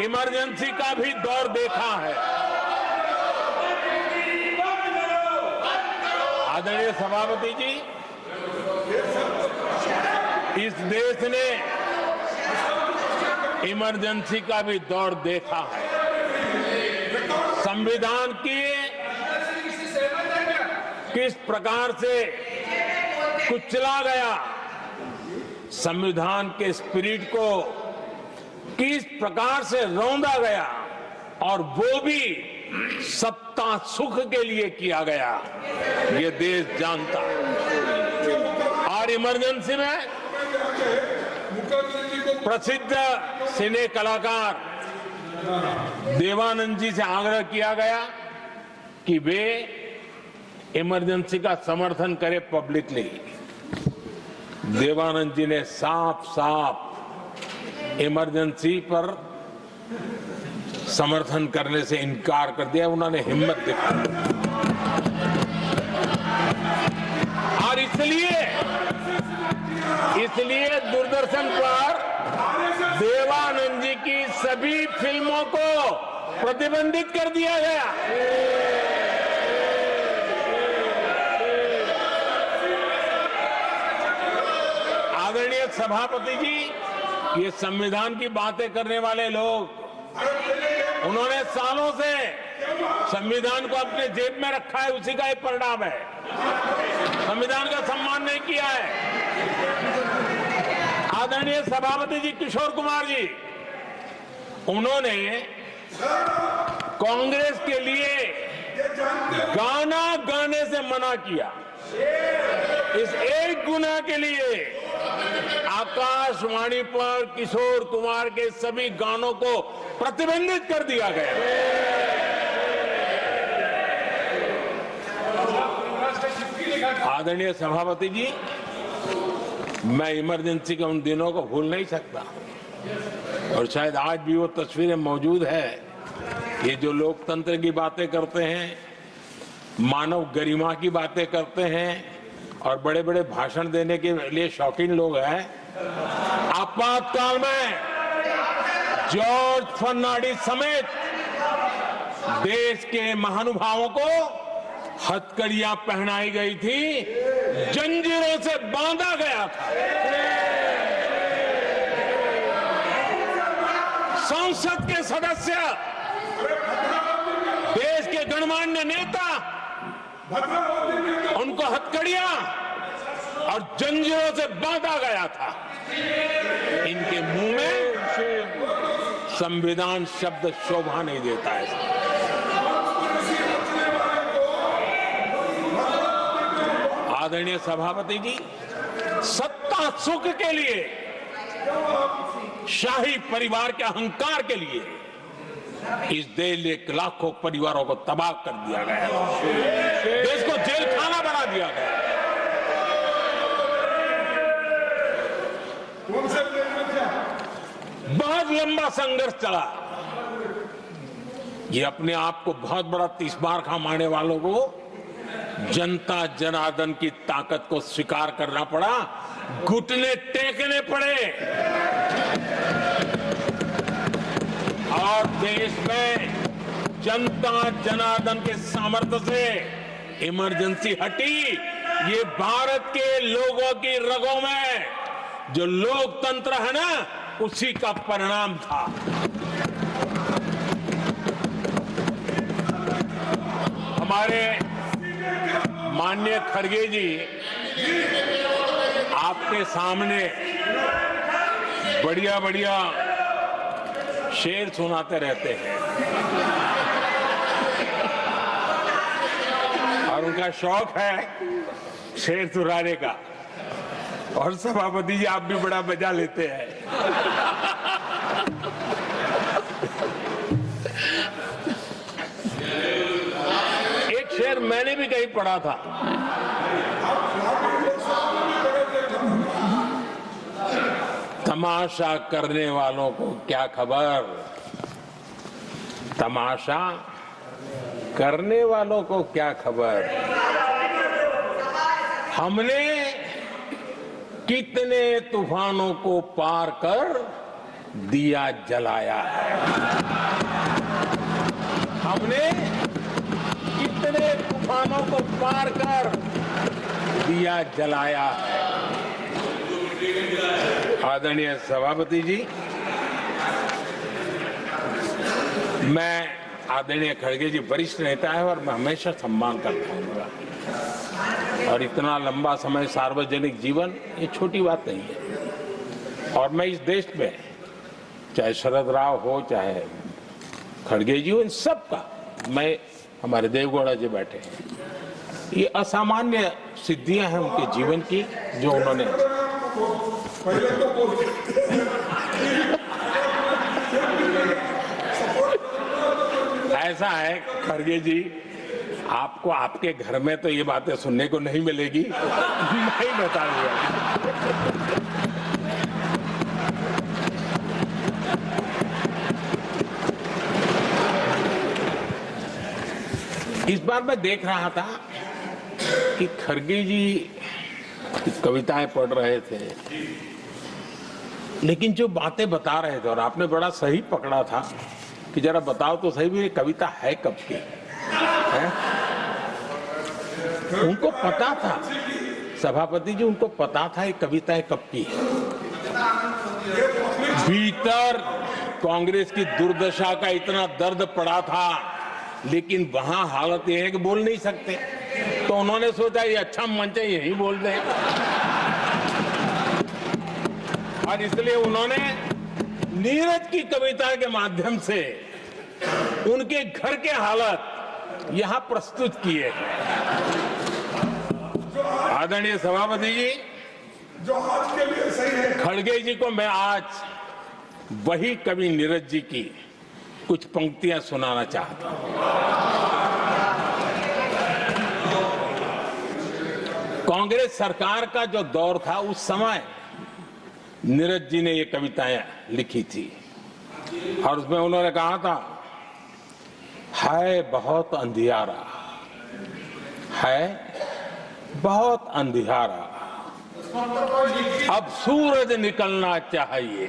इमरजेंसी का भी दौर देखा है। आदरणीय सभापति जी, इस देश ने इमरजेंसी का भी दौर देखा है। संविधान की किस प्रकार से कुचला गया, संविधान के स्पिरिट को किस प्रकार से रौंदा गया और वो भी सत्ता सुख के लिए किया गया, ये देश जानता है। और इमरजेंसी में प्रसिद्ध सिने कलाकार देवानंद जी से आग्रह किया गया कि वे इमरजेंसी का समर्थन करें पब्लिकली। देवानंद जी ने साफ साफ इमरजेंसी पर समर्थन करने से इनकार कर दिया। उन्होंने हिम्मत दिखाई और इसलिए दूरदर्शन पर देवानंद जी की सभी फिल्मों को प्रतिबंधित कर दिया गया। आदरणीय सभापति जी, ये संविधान की बातें करने वाले लोग, उन्होंने सालों से संविधान को अपने जेब में रखा है, उसी का एक परिणाम है। संविधान का सम्मान नहीं किया है। आदरणीय सभापति जी किशोर कुमार जी, उन्होंने कांग्रेस के लिए गाना गाने से मना किया। इस एक गुनाह के लिए आकाशवाणी पर किशोर कुमार के सभी गानों को प्रतिबंधित कर दिया गया। आदरणीय सभापति जी, मैं इमरजेंसी के उन दिनों को भूल नहीं सकता और शायद आज भी वो तस्वीरें मौजूद है। ये जो लोकतंत्र की बातें करते हैं, मानव गरिमा की बातें करते हैं, और बड़े बड़े भाषण देने के लिए शौकीन लोग हैं। आपातकाल में जॉर्ज फर्नांडिस समेत देश के महानुभावों को हथकड़ियां पहनाई गई थी, जंजीरों से बांधा गया था। संसद के सदस्य, देश के गणमान्य नेता, उनको हथकड़ियां और जंजीरों से बांधा गया था। इनके मुंह में संविधान शब्द शोभा नहीं देता है। आदरणीय सभापति जी, सत्ता सुख के लिए, शाही परिवार के अहंकार के लिए इस देश के लाखों परिवारों को तबाह कर दिया गया, देश को जेल खाना बना दिया गया। बहुत लंबा संघर्ष चला। ये अपने आप को बहुत बड़ा तीसमार खा मारने वालों को जनता जनार्दन की ताकत को स्वीकार करना पड़ा, घुटने टेकने पड़े और देश में जनता जनार्दन के सामर्थ्य से इमरजेंसी हटी। ये भारत के लोगों की रगों में जो लोकतंत्र है ना, उसी का परिणाम था। हमारे माननीय खड़गे जी आपके सामने बढ़िया बढ़िया शेर सुनाते रहते हैं और उनका शौक है शेर सुनाने का। और सभापति जी आप भी बड़ा मजा लेते हैं। एक शेर मैंने भी कहीं पढ़ा था, तमाशा करने वालों को क्या खबर, तमाशा करने वालों को क्या खबर, हमने कितने तूफानों को पार कर दिया जलाया है, हमने कितने तूफानों को पार कर दिया जलाया है। आदरणीय सभापति जी, मैं आदरणीय खड़गे जी वरिष्ठ नेता है और मैं हमेशा सम्मान करता हूँ और इतना लंबा समय सार्वजनिक जीवन ये छोटी बात नहीं है। और मैं इस देश में चाहे शरद राव हो चाहे खड़गे जी हो, इन सब का मैं, हमारे देवगौड़ा जी बैठे हैं, ये असामान्य सिद्धियां हैं उनके जीवन की जो उन्होंने ऐसा है खड़गे जी, आपको आपके घर में तो ये बातें सुनने को नहीं मिलेगी, मैं बता दूंगा। इस बार मैं देख रहा था कि खड़गे जी कविताएं पढ़ रहे थे, लेकिन जो बातें बता रहे थे, और आपने बड़ा सही पकड़ा था कि जरा बताओ तो सही भी ये कविता है कब की है? उनको पता था, सभापति जी उनको पता था ये कविताएं कब की है। भीतर कांग्रेस की दुर्दशा का इतना दर्द पड़ा था, लेकिन वहां हालत यह है कि बोल नहीं सकते, तो उन्होंने सोचा ये अच्छा मंच है, यही बोल दें, और इसलिए उन्होंने नीरज की कविता के माध्यम से उनके घर के हालात यहां प्रस्तुत किए। आदरणीय सभापति जी, जो आज के लिए सही है, खड़गे जी को मैं आज वही कवि नीरज जी की कुछ पंक्तियां सुनाना चाहता हूं। कांग्रेस सरकार का जो दौर था उस समय नीरज जी ने ये कविताएं लिखी थी और उसमें उन्होंने कहा था, है बहुत अंधियारा, है बहुत अंधियारा, अब सूरज निकलना चाहिए,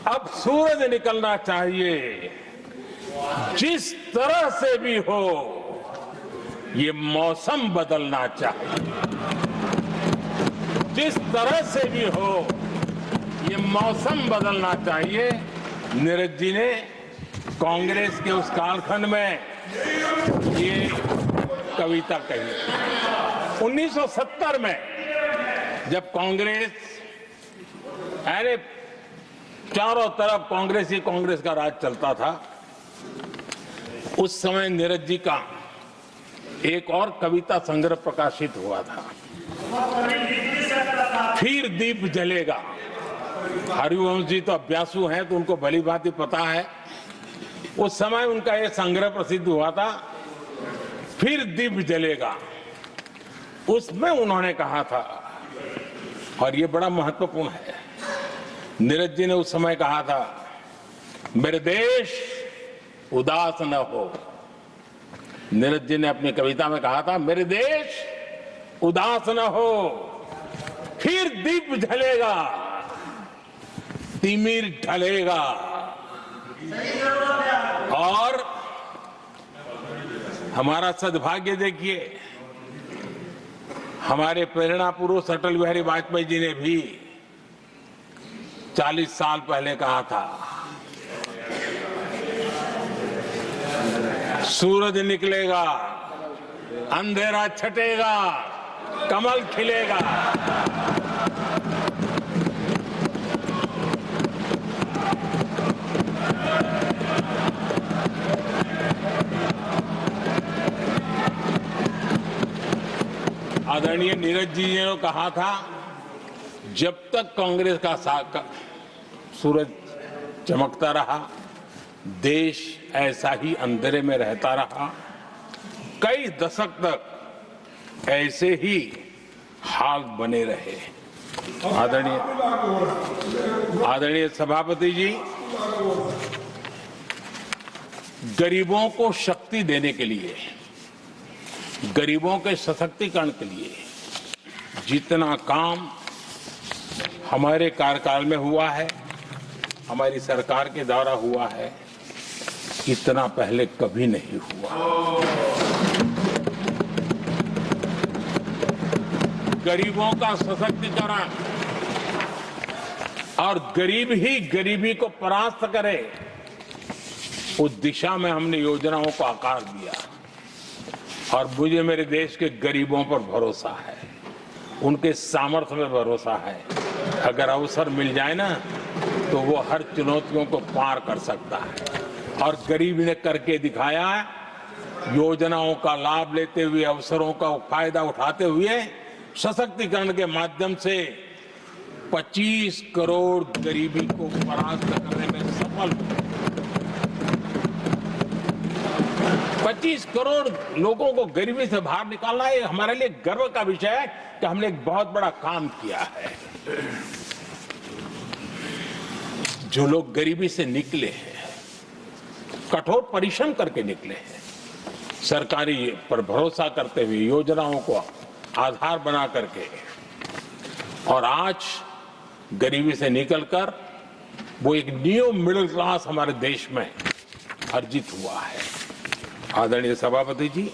अब सूरज निकलना चाहिए, जिस तरह से भी हो ये मौसम बदलना चाहिए, जिस तरह से भी हो ये मौसम बदलना चाहिए। नीरज जी ने कांग्रेस के उस कालखंड में ये कविता कही। 1970 में जब कांग्रेस, अरे चारों तरफ कांग्रेस का राज चलता था, उस समय नीरज जी का एक और कविता संग्रह प्रकाशित हुआ था, फिर दीप जलेगा। हरिवंश जी तो अभ्यासु हैं तो उनको भली भांति पता है। उस समय उनका यह संग्रह प्रसिद्ध हुआ था, फिर दीप जलेगा। उसमें उन्होंने कहा था, और ये बड़ा महत्वपूर्ण है, नीरज जी ने उस समय कहा था, मेरे देश उदास न हो। नीरज जी ने अपनी कविता में कहा था, मेरे देश उदास न हो, फिर दीप जलेगा, तिमिर ढलेगा। और हमारा सद्भाग्य देखिए, हमारे प्रेरणा पुरुष अटल बिहारी वाजपेयी जी ने भी 40 साल पहले कहा था, सूरज निकलेगा, अंधेरा छटेगा, कमल खिलेगा। आदरणीय नीरज जी ने कहा था, जब तक कांग्रेस का सूरज चमकता रहा, देश ऐसा ही अंधेरे में रहता रहा। कई दशक तक ऐसे ही हाल बने रहे। आदरणीय सभापति जी, गरीबों को शक्ति देने के लिए, गरीबों के सशक्तिकरण के लिए जितना काम हमारे कार्यकाल में हुआ है, हमारी सरकार के द्वारा हुआ है, इतना पहले कभी नहीं हुआ। गरीबों का सशक्तिकरण और गरीब ही गरीबी को परास्त करे, उस दिशा में हमने योजनाओं को आकार दिया। और मुझे मेरे देश के गरीबों पर भरोसा है, उनके सामर्थ्य में भरोसा है। अगर अवसर मिल जाए ना, तो वो हर चुनौतियों को पार कर सकता है। और गरीब ने करके दिखाया, योजनाओं का लाभ लेते हुए, अवसरों का फायदा उठाते हुए, सशक्तिकरण के माध्यम से 25 करोड़ गरीबी को परास्त करने में सफल हुए। 25 करोड़ लोगों को गरीबी से बाहर निकालना, ये हमारे लिए गर्व का विषय है कि हमने एक बहुत बड़ा काम किया है। जो लोग गरीबी से निकले हैं, कठोर परिश्रम करके निकले हैं, सरकारी पर भरोसा करते हुए, योजनाओं को आधार बना करके, और आज गरीबी से निकलकर वो एक न्यू मिडिल क्लास हमारे देश में अर्जित हुआ है। आदरणीय सभापति जी,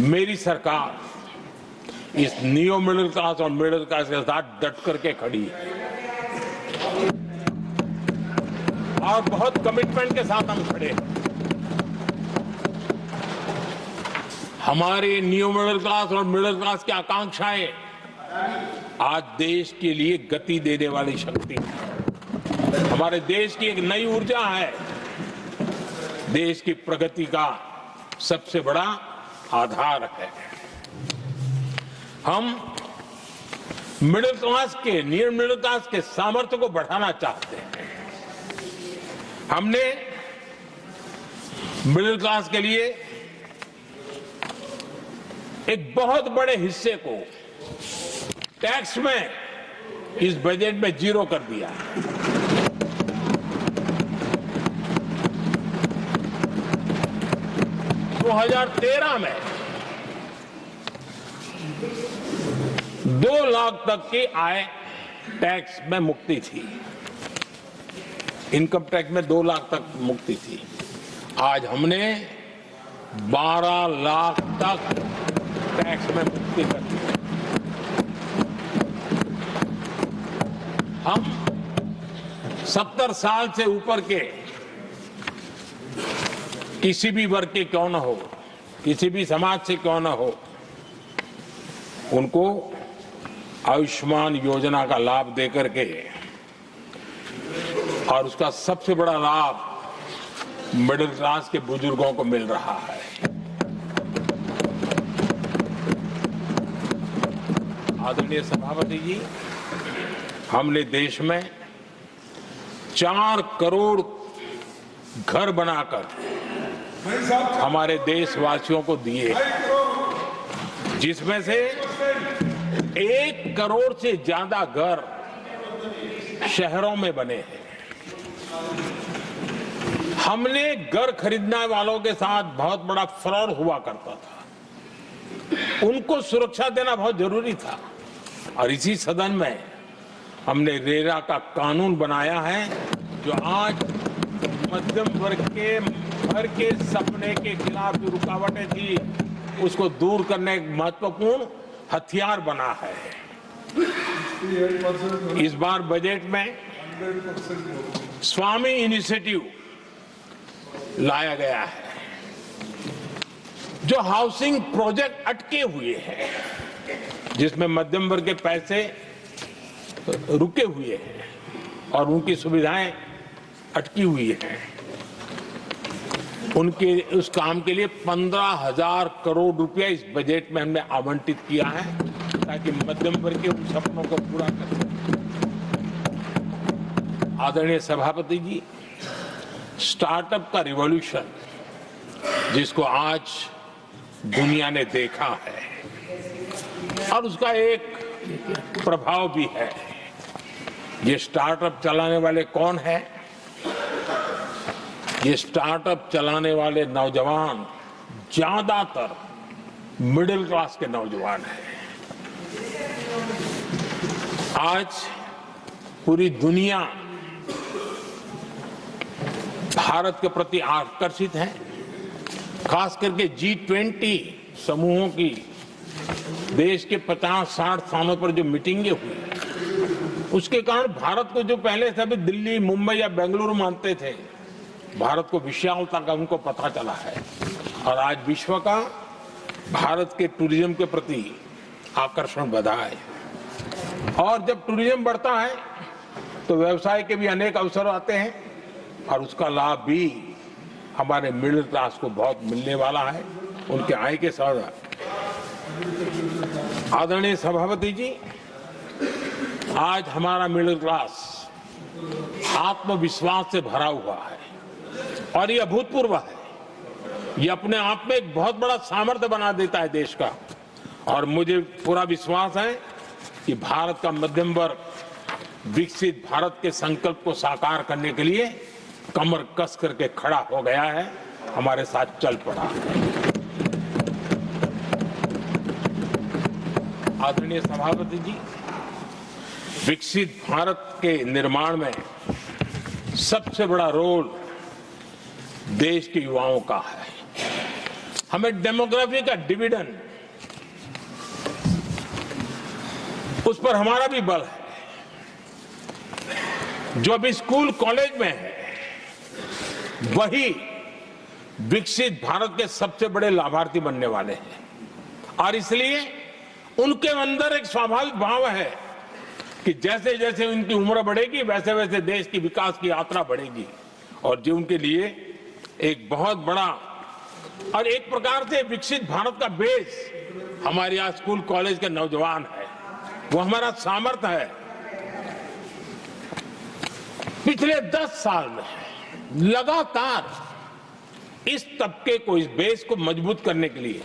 मेरी सरकार इस न्यू मिडिल क्लास और मिडिल क्लास के साथ डट करके खड़ी है और बहुत कमिटमेंट के साथ हम खड़े हैं। हमारी न्यू मिडिल क्लास और मिडिल क्लास की आकांक्षाएं आज देश के लिए गति देने वाली शक्ति है। हमारे देश की एक नई ऊर्जा है, देश की प्रगति का सबसे बड़ा आधार है। हम मिडिल क्लास के, नियर मिडिल क्लास के सामर्थ्य को बढ़ाना चाहते हैं। हमने मिडिल क्लास के लिए एक बहुत बड़े हिस्से को टैक्स में इस बजट में जीरो कर दिया। 2013 में 2 लाख तक की आय टैक्स में मुक्ति थी, इनकम टैक्स में 2 लाख तक मुक्ति थी। आज हमने 12 लाख तक टैक्स में मुक्ति कर दी। हम 70 साल से ऊपर के किसी भी वर्ग के क्यों न हो, किसी भी समाज से क्यों न हो, उनको आयुष्मान योजना का लाभ देकर के, और उसका सबसे बड़ा लाभ मिडिल क्लास के बुजुर्गों को मिल रहा है। आदरणीय सभापति जी, हमने देश में 4 करोड़ घर बनाकर हमारे देशवासियों को दिए, जिसमें से 1 करोड़ से ज्यादा घर शहरों में बने हैं। हमने घर खरीदने वालों के साथ बहुत बड़ा फ्रॉड हुआ करता था, उनको सुरक्षा देना बहुत जरूरी था, और इसी सदन में हमने रेरा का कानून बनाया है, जो आज मध्यम वर्ग के घर के सपने के खिलाफ जो रुकावटें थी, उसको दूर करने एक महत्वपूर्ण हथियार बना है। इस बार बजट में स्वामी इनिशिएटिव लाया गया है, जो हाउसिंग प्रोजेक्ट अटके हुए हैं, जिसमें मध्यम वर्ग के पैसे रुके हुए हैं और उनकी सुविधाएं अटकी हुई हैं, उनके उस काम के लिए 15,000 करोड़ रुपया इस बजट में हमने आवंटित किया है, ताकि मध्यम वर्ग के उन सपनों को पूरा कर सकें। आदरणीय सभापति जी, स्टार्टअप का रिवॉल्यूशन जिसको आज दुनिया ने देखा है, और उसका एक प्रभाव भी है। ये स्टार्टअप चलाने वाले कौन है? ये स्टार्टअप चलाने वाले नौजवान ज्यादातर मिडिल क्लास के नौजवान हैं। आज पूरी दुनिया भारत के प्रति आकर्षित है, खास करके G20 समूहों की देश के 50-60 स्थानों पर जो मीटिंगें हुई, उसके कारण भारत को जो पहले सभी दिल्ली, मुंबई या बेंगलुरु मानते थे, भारत को विशालता का उनको पता चला है, और आज विश्व का भारत के टूरिज्म के प्रति आकर्षण बढ़ा है। और जब टूरिज्म बढ़ता है तो व्यवसाय के भी अनेक अवसर आते हैं, और उसका लाभ भी हमारे मिडिल क्लास को बहुत मिलने वाला है, उनके आय के साथ। आदरणीय सभापति जी, आज हमारा मिडिल क्लास आत्मविश्वास से भरा हुआ है, और ये अभूतपूर्व है। ये अपने आप में एक बहुत बड़ा सामर्थ्य बना देता है देश का, और मुझे पूरा विश्वास है कि भारत का मध्यम वर्ग विकसित भारत के संकल्प को साकार करने के लिए कमर कस करके खड़ा हो गया है, हमारे साथ चल पड़ा है। आदरणीय सभापति जी, विकसित भारत के निर्माण में सबसे बड़ा रोल देश के युवाओं का है। हमें डेमोग्राफी का डिविडेंड, उस पर हमारा भी बल है। जो अभी स्कूल कॉलेज में है, वही विकसित भारत के सबसे बड़े लाभार्थी बनने वाले हैं, और इसलिए उनके अंदर एक स्वाभाविक भाव है कि जैसे जैसे उनकी उम्र बढ़ेगी, वैसे वैसे देश की विकास की यात्रा बढ़ेगी, और जो उनके लिए एक बहुत बड़ा और एक प्रकार से विकसित भारत का बेस हमारे यहाँ स्कूल कॉलेज के नौजवान है, वो हमारा सामर्थ्य है। पिछले 10 साल में लगातार इस तबके को, इस बेस को मजबूत करने के लिए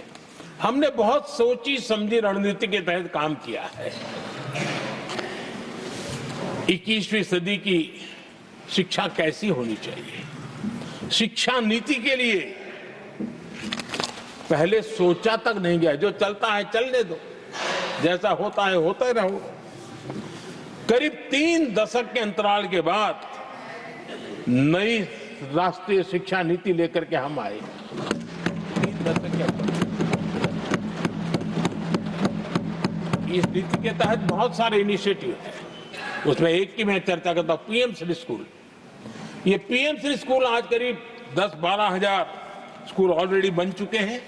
हमने बहुत सोची समझी रणनीति के तहत काम किया है। 21वीं सदी की शिक्षा कैसी होनी चाहिए, शिक्षा नीति के लिए पहले सोचा तक नहीं गया, जो चलता है चलने दो, जैसा होता है होता ही रहो। करीब 3 दशक के अंतराल के बाद नई राष्ट्रीय शिक्षा नीति लेकर के हम आए। 3 दशक के अंतराल। इस नीति के तहत बहुत सारे इनिशिएटिव हैं, उसमें एक की मैं चर्चा करता हूं, पीएम श्री स्कूल। ये पीएम श्री स्कूल आज करीब 10-12 हजार स्कूल ऑलरेडी बन चुके हैं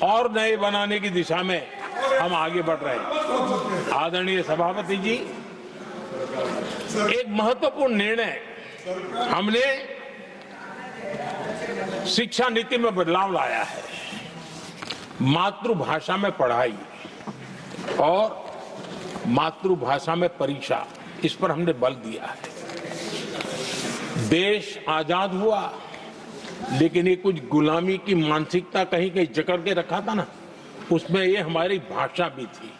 और नए बनाने की दिशा में हम आगे बढ़ रहे हैं। आदरणीय सभापति जी, एक महत्वपूर्ण निर्णय हमने शिक्षा नीति में बदलाव लाया है। मातृभाषा में पढ़ाई और मातृभाषा में परीक्षा, इस पर हमने बल दिया है। देश आजाद हुआ, लेकिन ये कुछ गुलामी की मानसिकता कहीं कहीं जकड़ के रखा था ना, उसमें ये हमारी भाषा भी थी।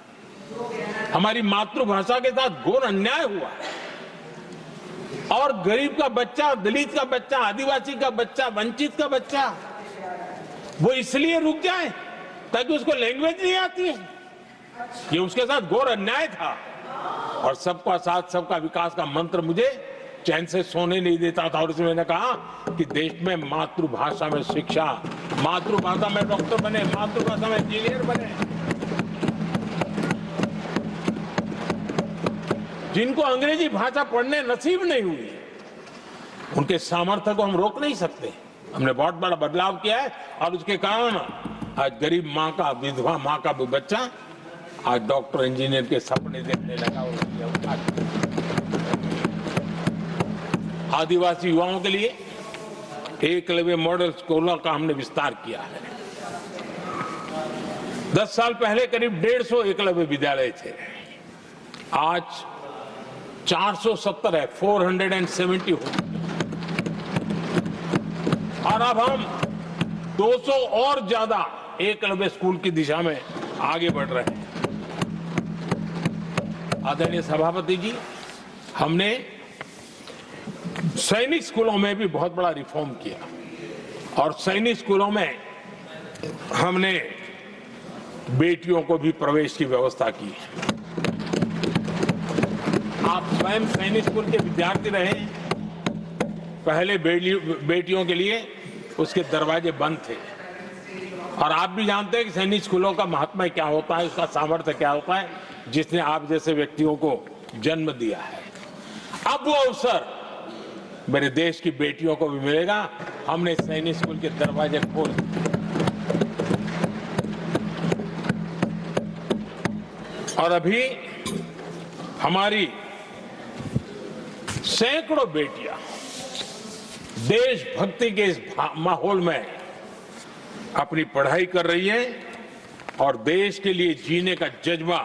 हमारी मातृभाषा के साथ घोर अन्याय हुआ और गरीब का बच्चा, दलित का बच्चा, आदिवासी का बच्चा, वंचित का बच्चा वो इसलिए रुक जाए ताकि उसको लैंग्वेज नहीं आती है। ये उसके साथ घोर अन्याय था और सबका साथ सबका विकास का मंत्र मुझे चैन से सोने नहीं देता था। और इसमें मैंने कहा कि देश में मातृभाषा में शिक्षा, मातृभाषा में डॉक्टर बने, मातृभाषा में इंजीनियर बने। जिनको अंग्रेजी भाषा पढ़ने नसीब नहीं हुई, उनके सामर्थ्य को हम रोक नहीं सकते। हमने बहुत बड़ा बदलाव किया है और उसके कारण आज गरीब माँ का, विधवा माँ का भी बच्चा आज डॉक्टर इंजीनियर के सपने देखने लगा। आदिवासी युवाओं के लिए एकलव्य मॉडल स्कूलों का हमने विस्तार किया है। 10 साल पहले करीब 150 एकलव्य विद्यालय थे, आज 470 है, 470 हो। और अब हम 200 और ज्यादा एकलव्य स्कूल की दिशा में आगे बढ़ रहे हैं। आदरणीय सभापति जी, हमने सैनिक स्कूलों में भी बहुत बड़ा रिफॉर्म किया और सैनिक स्कूलों में हमने बेटियों को भी प्रवेश की व्यवस्था की। आप स्वयं सैनिक स्कूल के विद्यार्थी रहे, पहले बेटियों के लिए उसके दरवाजे बंद थे और आप भी जानते हैं कि सैनिक स्कूलों का महात्मा क्या होता है, उसका सामर्थ्य क्या होता है, जिसने आप जैसे व्यक्तियों को जन्म दिया है। अब वो अवसर मेरे देश की बेटियों को भी मिलेगा। हमने सैनिक स्कूल के दरवाजे खोल और अभी हमारी सैकड़ों बेटियां देशभक्ति के इस माहौल में अपनी पढ़ाई कर रही हैं और देश के लिए जीने का जज्बा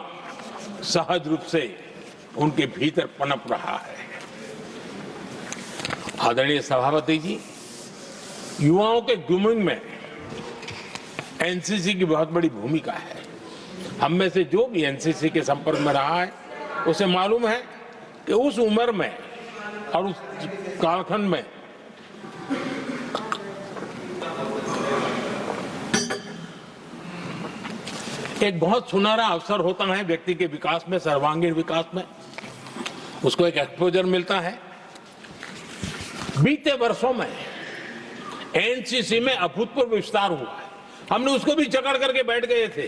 सहज रूप से उनके भीतर पनप रहा है। आदरणीय सभापति जी, युवाओं के ग्रूमिंग में एनसीसी की बहुत बड़ी भूमिका है। हम में से जो भी एनसीसी के संपर्क में रहा है उसे मालूम है कि उस उम्र में और उस कालखंड में एक बहुत सुनहरा अवसर होता है व्यक्ति के विकास में, सर्वांगीण विकास में। उसको एक एक्सपोजर मिलता है। बीते वर्षों में एनसीसी में अभूतपूर्व विस्तार हुआ है। हमने उसको भी जकड़ करके बैठ गए थे।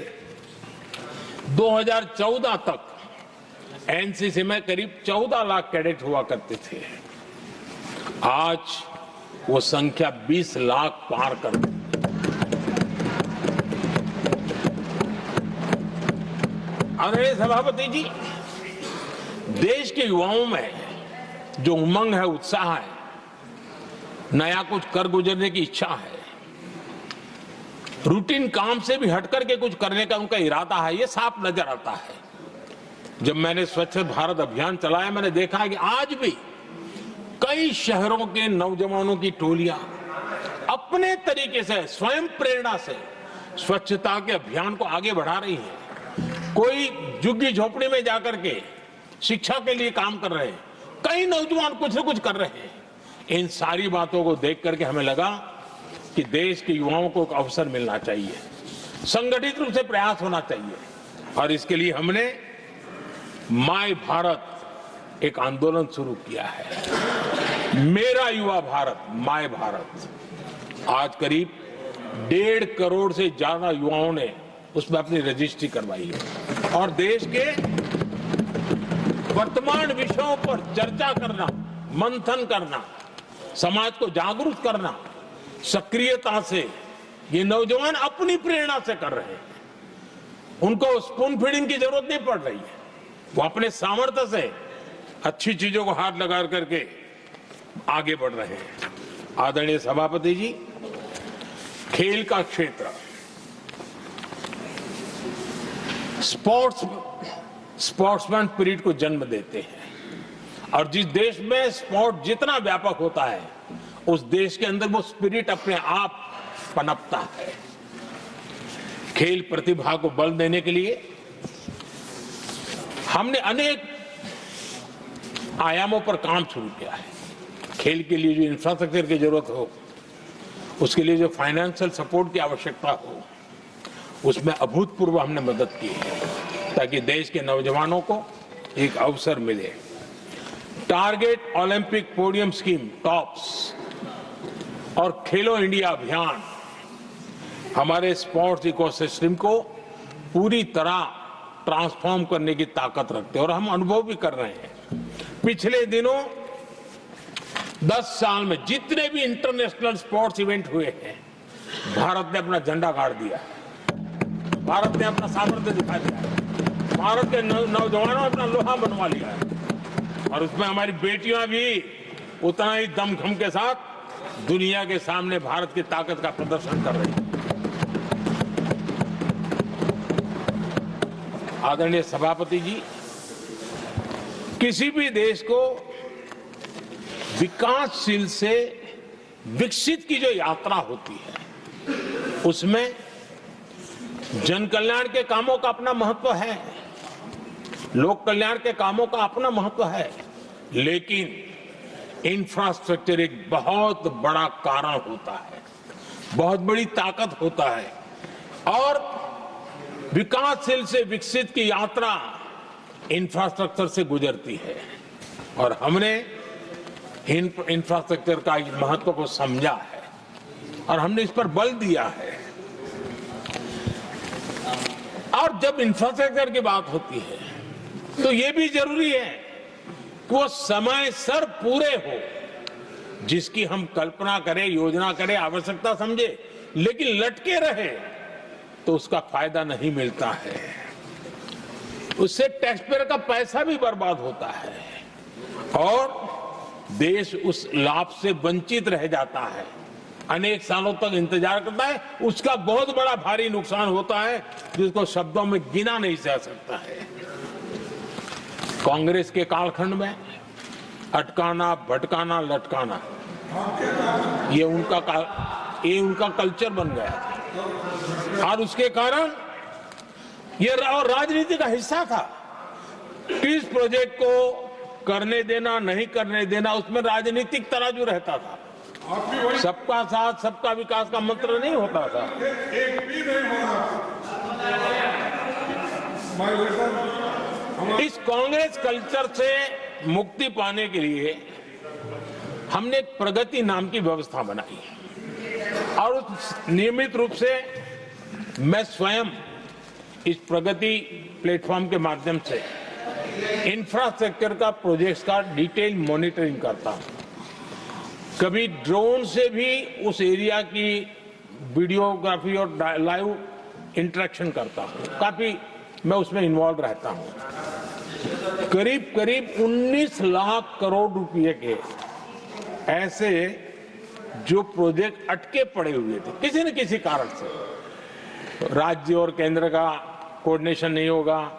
2014 तक एनसीसी में करीब 14 लाख कैडेट हुआ करते थे, आज वो संख्या 20 लाख पार कर गई। आदरणीय सभापति जी, देश के युवाओं में जो उमंग है, उत्साह है, नया कुछ कर गुजरने की इच्छा है, रूटीन काम से भी हटकर के कुछ करने का उनका इरादा है, ये साफ नजर आता है। जब मैंने स्वच्छ भारत अभियान चलाया, मैंने देखा है कि आज भी कई शहरों के नौजवानों की टोलियां अपने तरीके से, स्वयं प्रेरणा से स्वच्छता के अभियान को आगे बढ़ा रही है। कोई झुग्गी झोपड़ी में जाकर के शिक्षा के लिए काम कर रहे हैं, कई नौजवान कुछ न कुछ कर रहे हैं। इन सारी बातों को देख करके हमें लगा कि देश के युवाओं को एक अवसर मिलना चाहिए। संगठित रूप से प्रयास होना चाहिए और इसके लिए हमने माय भारत एक आंदोलन शुरू किया है। मेरा युवा भारत, माय भारत। आज करीब 1.5 करोड़ से ज्यादा युवाओं ने उसमें अपनी रजिस्ट्री करवाई है और देश के वर्तमान विषयों पर चर्चा करना, मंथन करना, समाज को जागरूक करना, सक्रियता से ये नौजवान अपनी प्रेरणा से कर रहे हैं। उनको स्पून फीडिंग की जरूरत नहीं पड़ रही है। वो अपने सामर्थ्य से अच्छी चीजों को हाथ लगा करके आगे बढ़ रहे हैं। आदरणीय सभापति जी, खेल का क्षेत्र, स्पोर्ट्समैन स्पिरिट को जन्म देते हैं और जिस देश में स्पोर्ट जितना व्यापक होता है उस देश के अंदर वो स्पिरिट अपने आप पनपता है। खेल प्रतिभा को बल देने के लिए हमने अनेक आयामों पर काम शुरू किया है। खेल के लिए जो इंफ्रास्ट्रक्चर की जरूरत हो, उसके लिए जो फाइनेंशियल सपोर्ट की आवश्यकता हो, उसमें अभूतपूर्व हमने मदद की है ताकि देश के नौजवानों को एक अवसर मिले। Target Olympic podium scheme tops और खेलो इंडिया अभियान हमारे स्पोर्ट्स इकोसिस्टम को पूरी तरह ट्रांसफॉर्म करने की ताकत रखते हैं और हम अनुभव भी कर रहे हैं। पिछले दिनों 10 साल में जितने भी इंटरनेशनल स्पोर्ट्स इवेंट हुए हैं, भारत ने अपना झंडा गाड़ दिया, भारत ने अपना सामर्थ्य दिखा दिया है, भारत के नौजवानों ने अपना लोहा बनवा लिया है और उसमें हमारी बेटियां भी उतना ही दमखम के साथ दुनिया के सामने भारत की ताकत का प्रदर्शन कर रही है। आदरणीय सभापति जी, किसी भी देश को विकासशील से विकसित की जो यात्रा होती है उसमें जन कल्याण के कामों का अपना महत्व है, लोक कल्याण के कामों का अपना महत्व है, लेकिन इंफ्रास्ट्रक्चर एक बहुत बड़ा कारण होता है, बहुत बड़ी ताकत होता है और विकासशील से विकसित की यात्रा इंफ्रास्ट्रक्चर से गुजरती है और हमने इंफ्रास्ट्रक्चर का महत्व को समझा है और हमने इस पर बल दिया है। और जब इंफ्रास्ट्रक्चर की बात होती है तो ये भी जरूरी है कि वो समय सर पूरे हो, जिसकी हम कल्पना करें, योजना करें, आवश्यकता समझे, लेकिन लटके रहे तो उसका फायदा नहीं मिलता है, उससे टैक्स पेयर का पैसा भी बर्बाद होता है और देश उस लाभ से वंचित रह जाता है, अनेक सालों तक इंतजार करता है, उसका बहुत बड़ा भारी नुकसान होता है जिसको शब्दों में गिना नहीं जा सकता है। कांग्रेस के कालखंड में अटकाना, भटकाना, लटकाना ये उनका कल्चर बन गया था और उसके कारण ये राजनीति का हिस्सा था। किस प्रोजेक्ट को करने देना, नहीं करने देना, उसमें राजनीतिक तराजू रहता था। सबका साथ सबका विकास का मंत्र नहीं होता था। एक भी नहीं होना। इस कांग्रेस कल्चर से मुक्ति पाने के लिए हमने एक प्रगति नाम की व्यवस्था बनाई और उस नियमित रूप से मैं स्वयं इस प्रगति प्लेटफॉर्म के माध्यम से इंफ्रास्ट्रक्चर का प्रोजेक्ट्स का डिटेल मॉनिटरिंग करता हूं। कभी ड्रोन से भी उस एरिया की वीडियोग्राफी और लाइव इंटरेक्शन करता हूं। काफी मैं उसमें इन्वॉल्व रहता हूं। करीब 19 लाख करोड़ रुपए के ऐसे जो प्रोजेक्ट अटके पड़े हुए थे किसी न किसी कारण से, राज्य और केंद्र का कोऑर्डिनेशन नहीं होगा,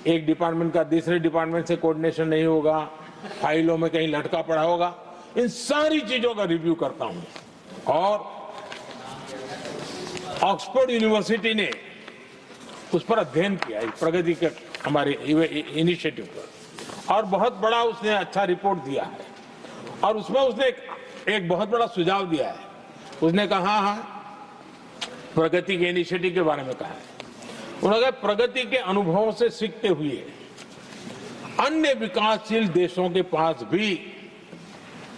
एक डिपार्टमेंट का दूसरे डिपार्टमेंट से कोऑर्डिनेशन नहीं होगा, फाइलों में कहीं लटका पड़ा होगा, इन सारी चीजों का रिव्यू करता हूं और ऑक्सफोर्ड यूनिवर्सिटी ने उस पर अध्ययन किया इस प्रगति के हमारे इनिशिएटिव पर और बहुत बड़ा उसने अच्छा रिपोर्ट दिया है और उसमें उसने एक बहुत बड़ा सुझाव दिया है। उसने कहा प्रगति के इनिशिएटिव के बारे में कहा है। उन्होंने कहा प्रगति के अनुभवों से सीखते हुए अन्य विकासशील देशों के पास भी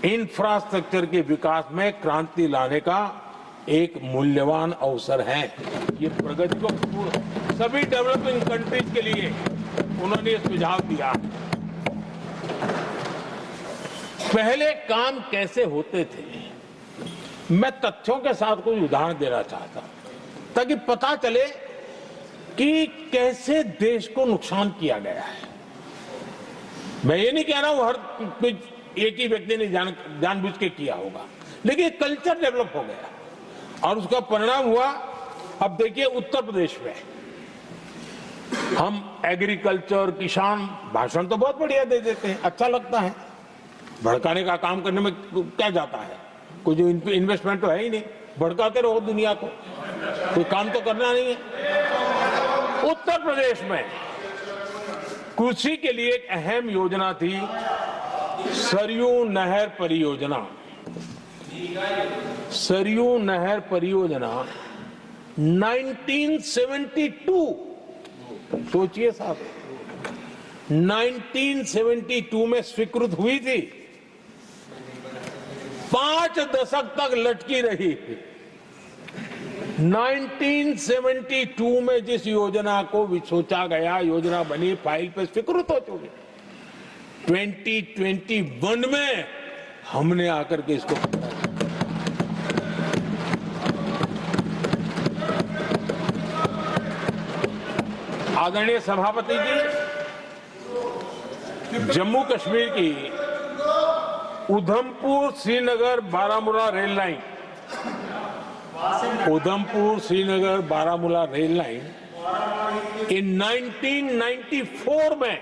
इंफ्रास्ट्रक्चर के विकास में क्रांति लाने का एक मूल्यवान अवसर है। ये प्रगति को सभी डेवलपिंग कंट्रीज के लिए उन्होंने ये सुझाव दिया। पहले काम कैसे होते थे, मैं तथ्यों के साथ कोई उदाहरण देना चाहता हूं ताकि पता चले कि कैसे देश को नुकसान किया गया है। मैं ये नहीं कह रहा हूं हर कुछ एक ही व्यक्ति ने जानबूझ के किया होगा, लेकिन कल्चर डेवलप हो गया और उसका परिणाम हुआ। अब देखिए उत्तर प्रदेश में हम एग्रीकल्चर, किसान, भाषण तो बहुत बढ़िया दे देते हैं, अच्छा लगता है, भड़काने का काम करने में क्या जाता है, कोई जो इन्वेस्टमेंट तो है ही नहीं, भड़काते रहो दुनिया को, कोई काम तो करना नहीं है। उत्तर प्रदेश में कृषि के लिए एक अहम योजना थी, सरयू नहर परियोजना। सरयू नहर परियोजना 1972, सोचिए साहब, 1972 में स्वीकृत हुई थी, 5 दशक तक लटकी रही। 1972 में जिस योजना को सोचा गया, योजना बनी, फाइल पे स्वीकृत हो चुकी, 2021 में हमने आकर के इसको आदरणीय सभापति जी, जम्मू कश्मीर की Udhampur Srinagar Baramulla rail line, Udhampur Srinagar Baramulla rail line in 1994 में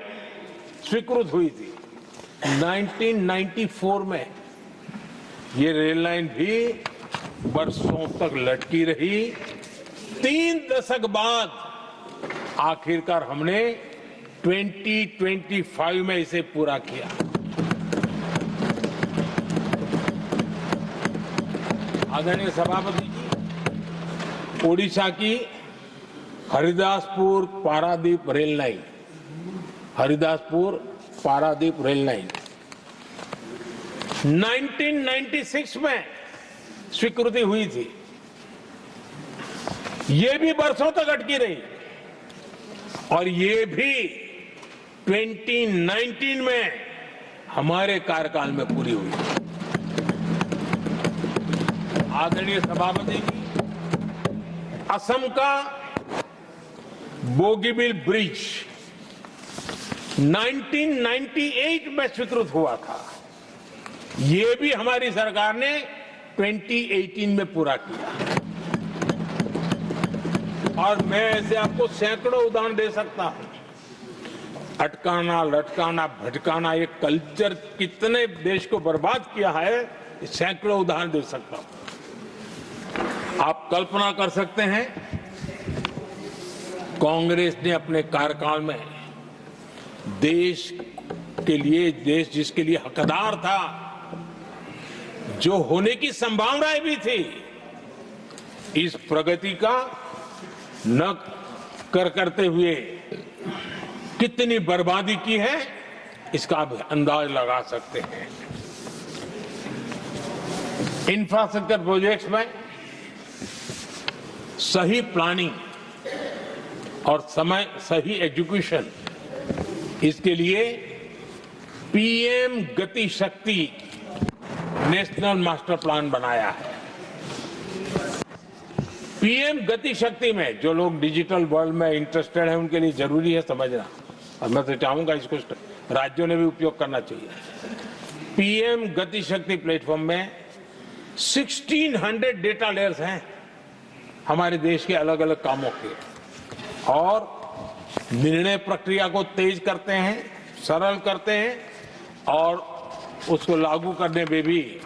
स्वीकृत हुई थी। 1994 में ये रेल लाइन भी बरसों तक लटकी रही। 3 दशक बाद आखिरकार हमने 2025 में इसे पूरा किया। आदरणीय सभापति जी, ओडिशा की Haridaspur Paradip rail line, Haridaspur Paradip rail line 1996 में स्वीकृति हुई थी। ये भी बरसों तक अटकी रही और ये भी 2019 में हमारे कार्यकाल में पूरी हुई। आदरणीय सभापति जी, असम का बोगीबिल ब्रिज 1998 में स्वीकृत हुआ था, ये भी हमारी सरकार ने 2018 में पूरा किया। और मैं ऐसे आपको सैकड़ों उदाहरण दे सकता हूं। अटकाना, लटकाना, भटकाना, ये कल्चर कितने देश को बर्बाद किया है, सैकड़ों उदाहरण दे सकता हूं। आप कल्पना कर सकते हैं, कांग्रेस ने अपने कार्यकाल में देश के लिए, देश जिसके लिए हकदार था, जो होने की संभावनाएं भी थी, इस प्रगति का न करते हुए कितनी बर्बादी की है, इसका आप अंदाज लगा सकते हैं। इंफ्रास्ट्रक्चर प्रोजेक्ट्स में सही प्लानिंग और समय सही एजुकेशन, इसके लिए पीएम गति शक्ति नेशनल मास्टर प्लान बनाया है। पीएम गति शक्ति में जो लोग डिजिटल वर्ल्ड में इंटरेस्टेड हैं, उनके लिए जरूरी है समझना, और मैं तो चाहूंगा इसको राज्यों ने भी उपयोग करना चाहिए। पीएम गति शक्ति प्लेटफॉर्म में 1600 डेटा लेयर्स हैं हमारे देश के अलग अलग कामों के, और निर्णय प्रक्रिया को तेज करते हैं, सरल करते हैं, और उसको लागू करने में भी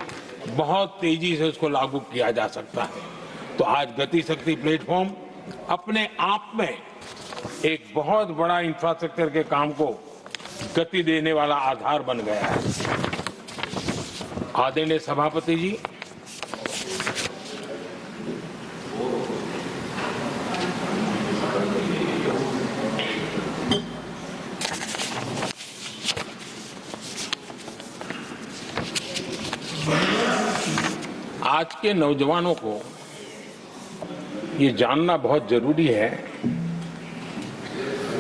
बहुत तेजी से उसको लागू किया जा सकता है। तो आज गति शक्ति प्लेटफॉर्म अपने आप में एक बहुत बड़ा इंफ्रास्ट्रक्चर के काम को गति देने वाला आधार बन गया है। आदरणीय सभापति जी, के नौजवानों को ये जानना बहुत जरूरी है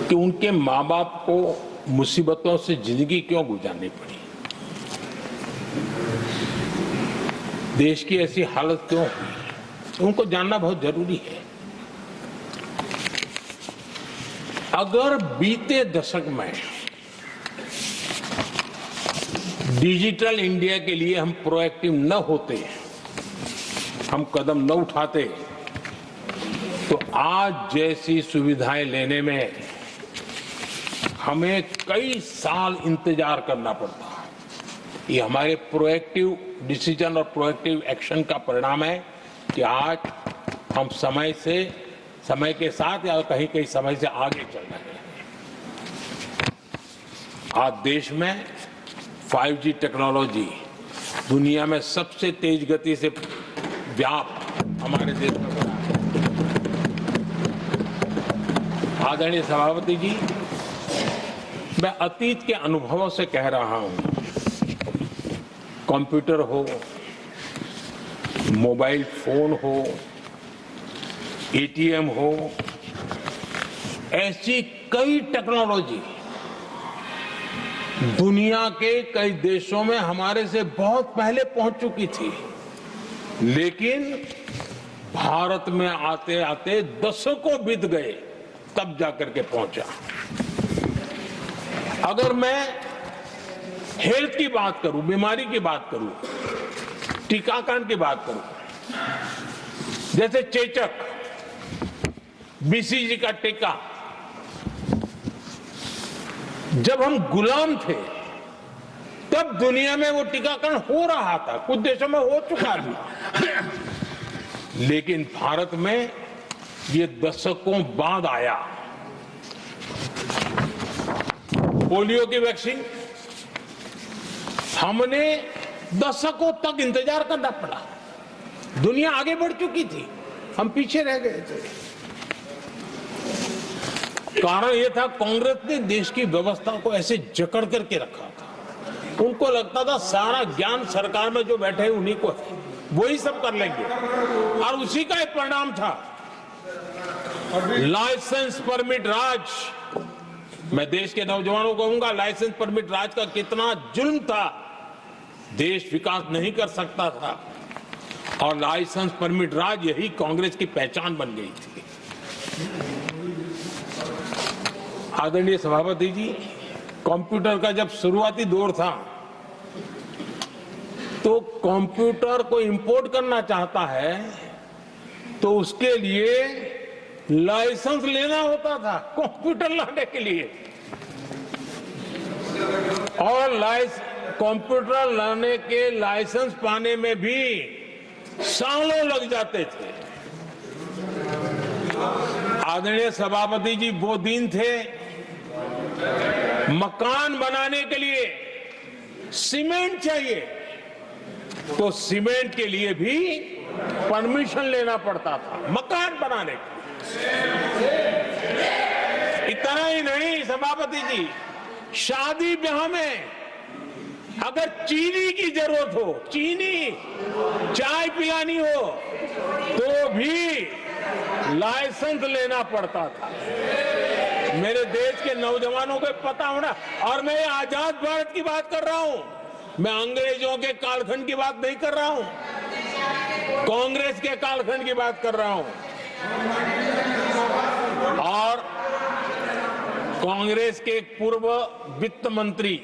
कि उनके माँ बाप को मुसीबतों से जिंदगी क्यों गुजारनी पड़ी, देश की ऐसी हालत क्यों हुई, उनको जानना बहुत जरूरी है। अगर बीते दशक में डिजिटल इंडिया के लिए हम प्रोएक्टिव न होते, हम कदम न उठाते, तो आज जैसी सुविधाएं लेने में हमें कई साल इंतजार करना पड़ता। ये हमारे प्रोएक्टिव डिसीजन और प्रोएक्टिव एक्शन का परिणाम है कि आज हम समय के साथ या कहीं कहीं समय से आगे चल रहे हैं। आज देश में 5G टेक्नोलॉजी दुनिया में सबसे तेज गति से व्याप्त हमारे देश में बढ़ा है। आदरणीय सभापति जी, मैं अतीत के अनुभवों से कह रहा हूं, कंप्यूटर हो, मोबाइल फोन हो, एटीएम हो, ऐसी कई टेक्नोलॉजी दुनिया के कई देशों में हमारे से बहुत पहले पहुंच चुकी थी, लेकिन भारत में आते आते दशकों बीत गए तब जाकर के पहुंचा। अगर मैं हेल्थ की बात करूं, बीमारी की बात करूं, टीकाकरण की बात करूं, जैसे चेचक, बीसीजी का टीका, जब हम गुलाम थे तब दुनिया में वो टीकाकरण हो रहा था, कुछ देशों में हो चुका था, लेकिन भारत में ये दशकों बाद आया। पोलियो की वैक्सीन हमने दशकों तक इंतजार करना पड़ा, दुनिया आगे बढ़ चुकी थी, हम पीछे रह गए थे। कारण यह था कांग्रेस ने देश की व्यवस्था को ऐसे जकड़ करके रखा था। उनको लगता था सारा ज्ञान सरकार में जो बैठे हैं उन्हीं को है, वही सब कर लेंगे, और उसी का एक परिणाम था लाइसेंस परमिट राज। मैं देश के नौजवानों को कहूंगा, लाइसेंस परमिट राज का कितना जुल्म था, देश विकास नहीं कर सकता था, और लाइसेंस परमिट राज यही कांग्रेस की पहचान बन गई थी। आदरणीय सभापति जी, कंप्यूटर का जब शुरुआती दौर था तो कंप्यूटर को इंपोर्ट करना चाहता है तो उसके लिए लाइसेंस लेना होता था कंप्यूटर लाने के लिए, और कंप्यूटर लाने के लाइसेंस पाने में भी सालों लग जाते थे। आदरणीय सभापति जी, वो दिन थे मकान बनाने के लिए सीमेंट चाहिए तो सीमेंट के लिए भी परमिशन लेना पड़ता था मकान बनाने के। इतना ही नहीं सभापति जी, शादी ब्याह में अगर चीनी की जरूरत हो, चीनी चाय पिलानी हो, तो भी लाइसेंस लेना पड़ता था। मेरे देश के नौजवानों को पता होना, और मैं आजाद भारत की बात कर रहा हूं, मैं अंग्रेजों के कालखंड की बात नहीं कर रहा हूं, कांग्रेस के कालखंड की बात कर रहा हूं। और कांग्रेस के एक पूर्व वित्त मंत्री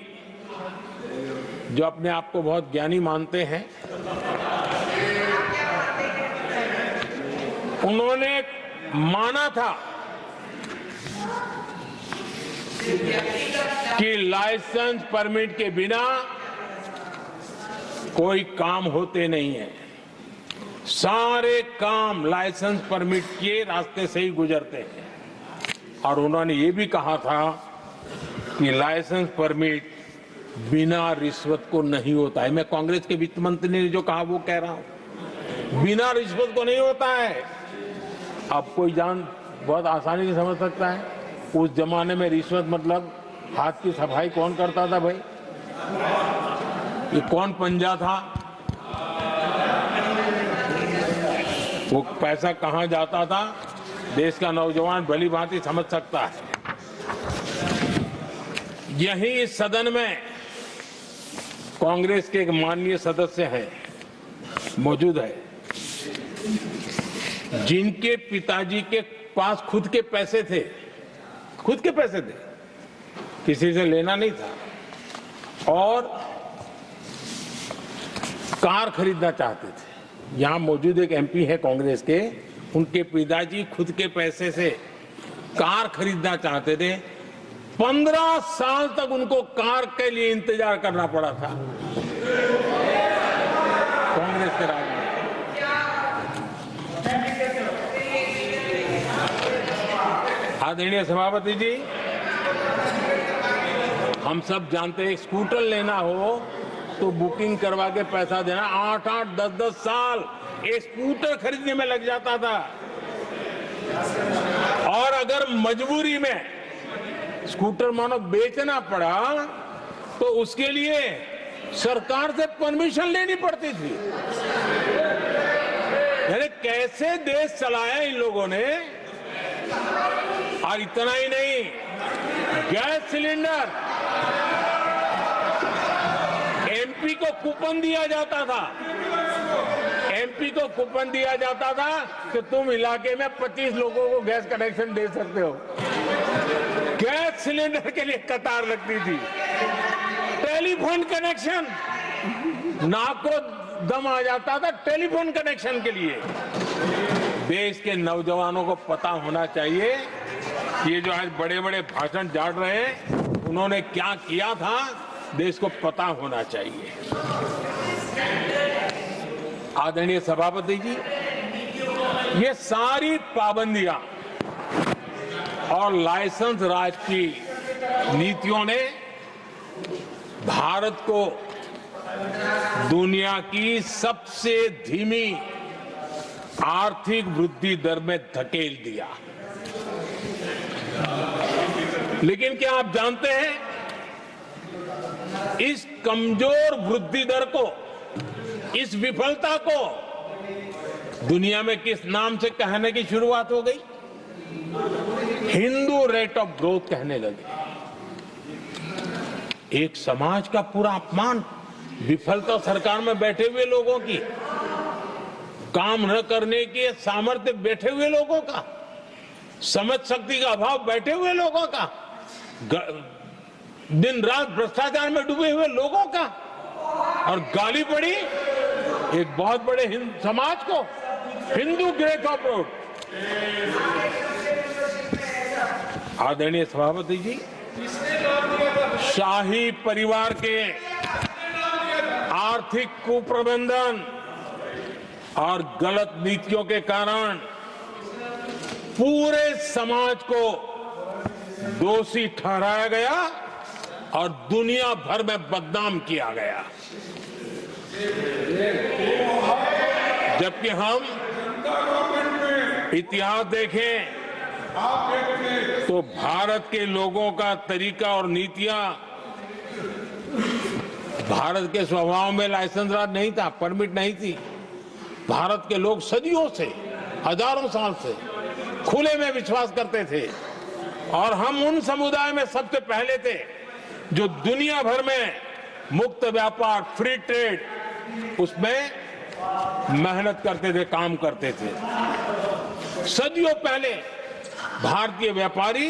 जो अपने आप को बहुत ज्ञानी मानते हैं, उन्होंने माना था कि लाइसेंस परमिट के बिना कोई काम होते नहीं है, सारे काम लाइसेंस परमिट के रास्ते से ही गुजरते हैं। और उन्होंने ये भी कहा था कि लाइसेंस परमिट बिना रिश्वत को नहीं होता है। मैं कांग्रेस के वित्त मंत्री ने जो कहा वो कह रहा हूं, बिना रिश्वत को नहीं होता है। अब कोई बहुत आसानी से समझ सकता है, उस जमाने में रिश्वत मतलब हाथ की सफाई कौन करता था भाई, ये कौन पंजा था, वो पैसा कहां जाता था देश का नौजवान भली भांति समझ सकता है। यही इस सदन में कांग्रेस के एक माननीय सदस्य हैं, मौजूद है, जिनके पिताजी के पास खुद के पैसे थे, किसी से लेना नहीं था, और कार खरीदना चाहते थे। यहां मौजूद एक एमपी है कांग्रेस के, उनके पिताजी खुद के पैसे से कार खरीदना चाहते थे। 15 साल तक उनको कार के लिए इंतजार करना पड़ा था कांग्रेस के राज में। आदरणीय सभापति जी, हम सब जानते हैं स्कूटर लेना हो तो बुकिंग करवा के पैसा देना, 8-8, 10-10 साल एक स्कूटर खरीदने में लग जाता था। और अगर मजबूरी में स्कूटर मानो बेचना पड़ा तो उसके लिए सरकार से परमिशन लेनी पड़ती थी। यानी कैसे देश चलाया इन लोगों ने। और इतना ही नहीं, गैस सिलेंडर एमपी को कूपन दिया जाता था, कि तुम इलाके में 25 लोगों को गैस कनेक्शन दे सकते हो। गैस सिलेंडर के लिए कतार लगती थी। टेलीफोन कनेक्शन, नाक को दम आ जाता था टेलीफोन कनेक्शन के लिए। देश के नौजवानों को पता होना चाहिए कि ये जो आज बड़े बड़े भाषण झाड़ रहे हैं, उन्होंने क्या किया था, देश को पता होना चाहिए। आदरणीय सभापति जी, ये सारी पाबंदियां और लाइसेंस राज की नीतियों ने भारत को दुनिया की सबसे धीमी आर्थिक वृद्धि दर में धकेल दिया। लेकिन क्या आप जानते हैं, इस कमजोर वृद्धि दर को, इस विफलता को दुनिया में किस नाम से कहने की शुरुआत हो गई? हिंदू रेट ऑफ ग्रोथ कहने लगे। एक समाज का पूरा अपमान, विफलता सरकार में बैठे हुए लोगों की, काम न करने के सामर्थ्य बैठे हुए लोगों का, समझ शक्ति का अभाव बैठे हुए लोगों का, दिन रात भ्रष्टाचार में डूबे हुए लोगों का, और गाली पड़ी एक बहुत बड़े समाज को, हिंदू ग्रेट ऑफ ग्रोथ। आदरणीय सभापति जी, शाही परिवार के आर्थिक कुप्रबंधन और गलत नीतियों के कारण पूरे समाज को दोषी ठहराया गया और दुनिया भर में बदनाम किया गया। जबकि हम इतिहास देखें तो भारत के लोगों का तरीका और नीतियां, भारत के स्वभाव में लाइसेंस राज नहीं था, परमिट नहीं थी। भारत के लोग सदियों से, हजारों साल से खुले में विश्वास करते थे, और हम उन समुदाय में सबसे पहले थे जो दुनिया भर में मुक्त व्यापार, फ्री ट्रेड, उसमें मेहनत करते थे, काम करते थे। सदियों पहले भारतीय व्यापारी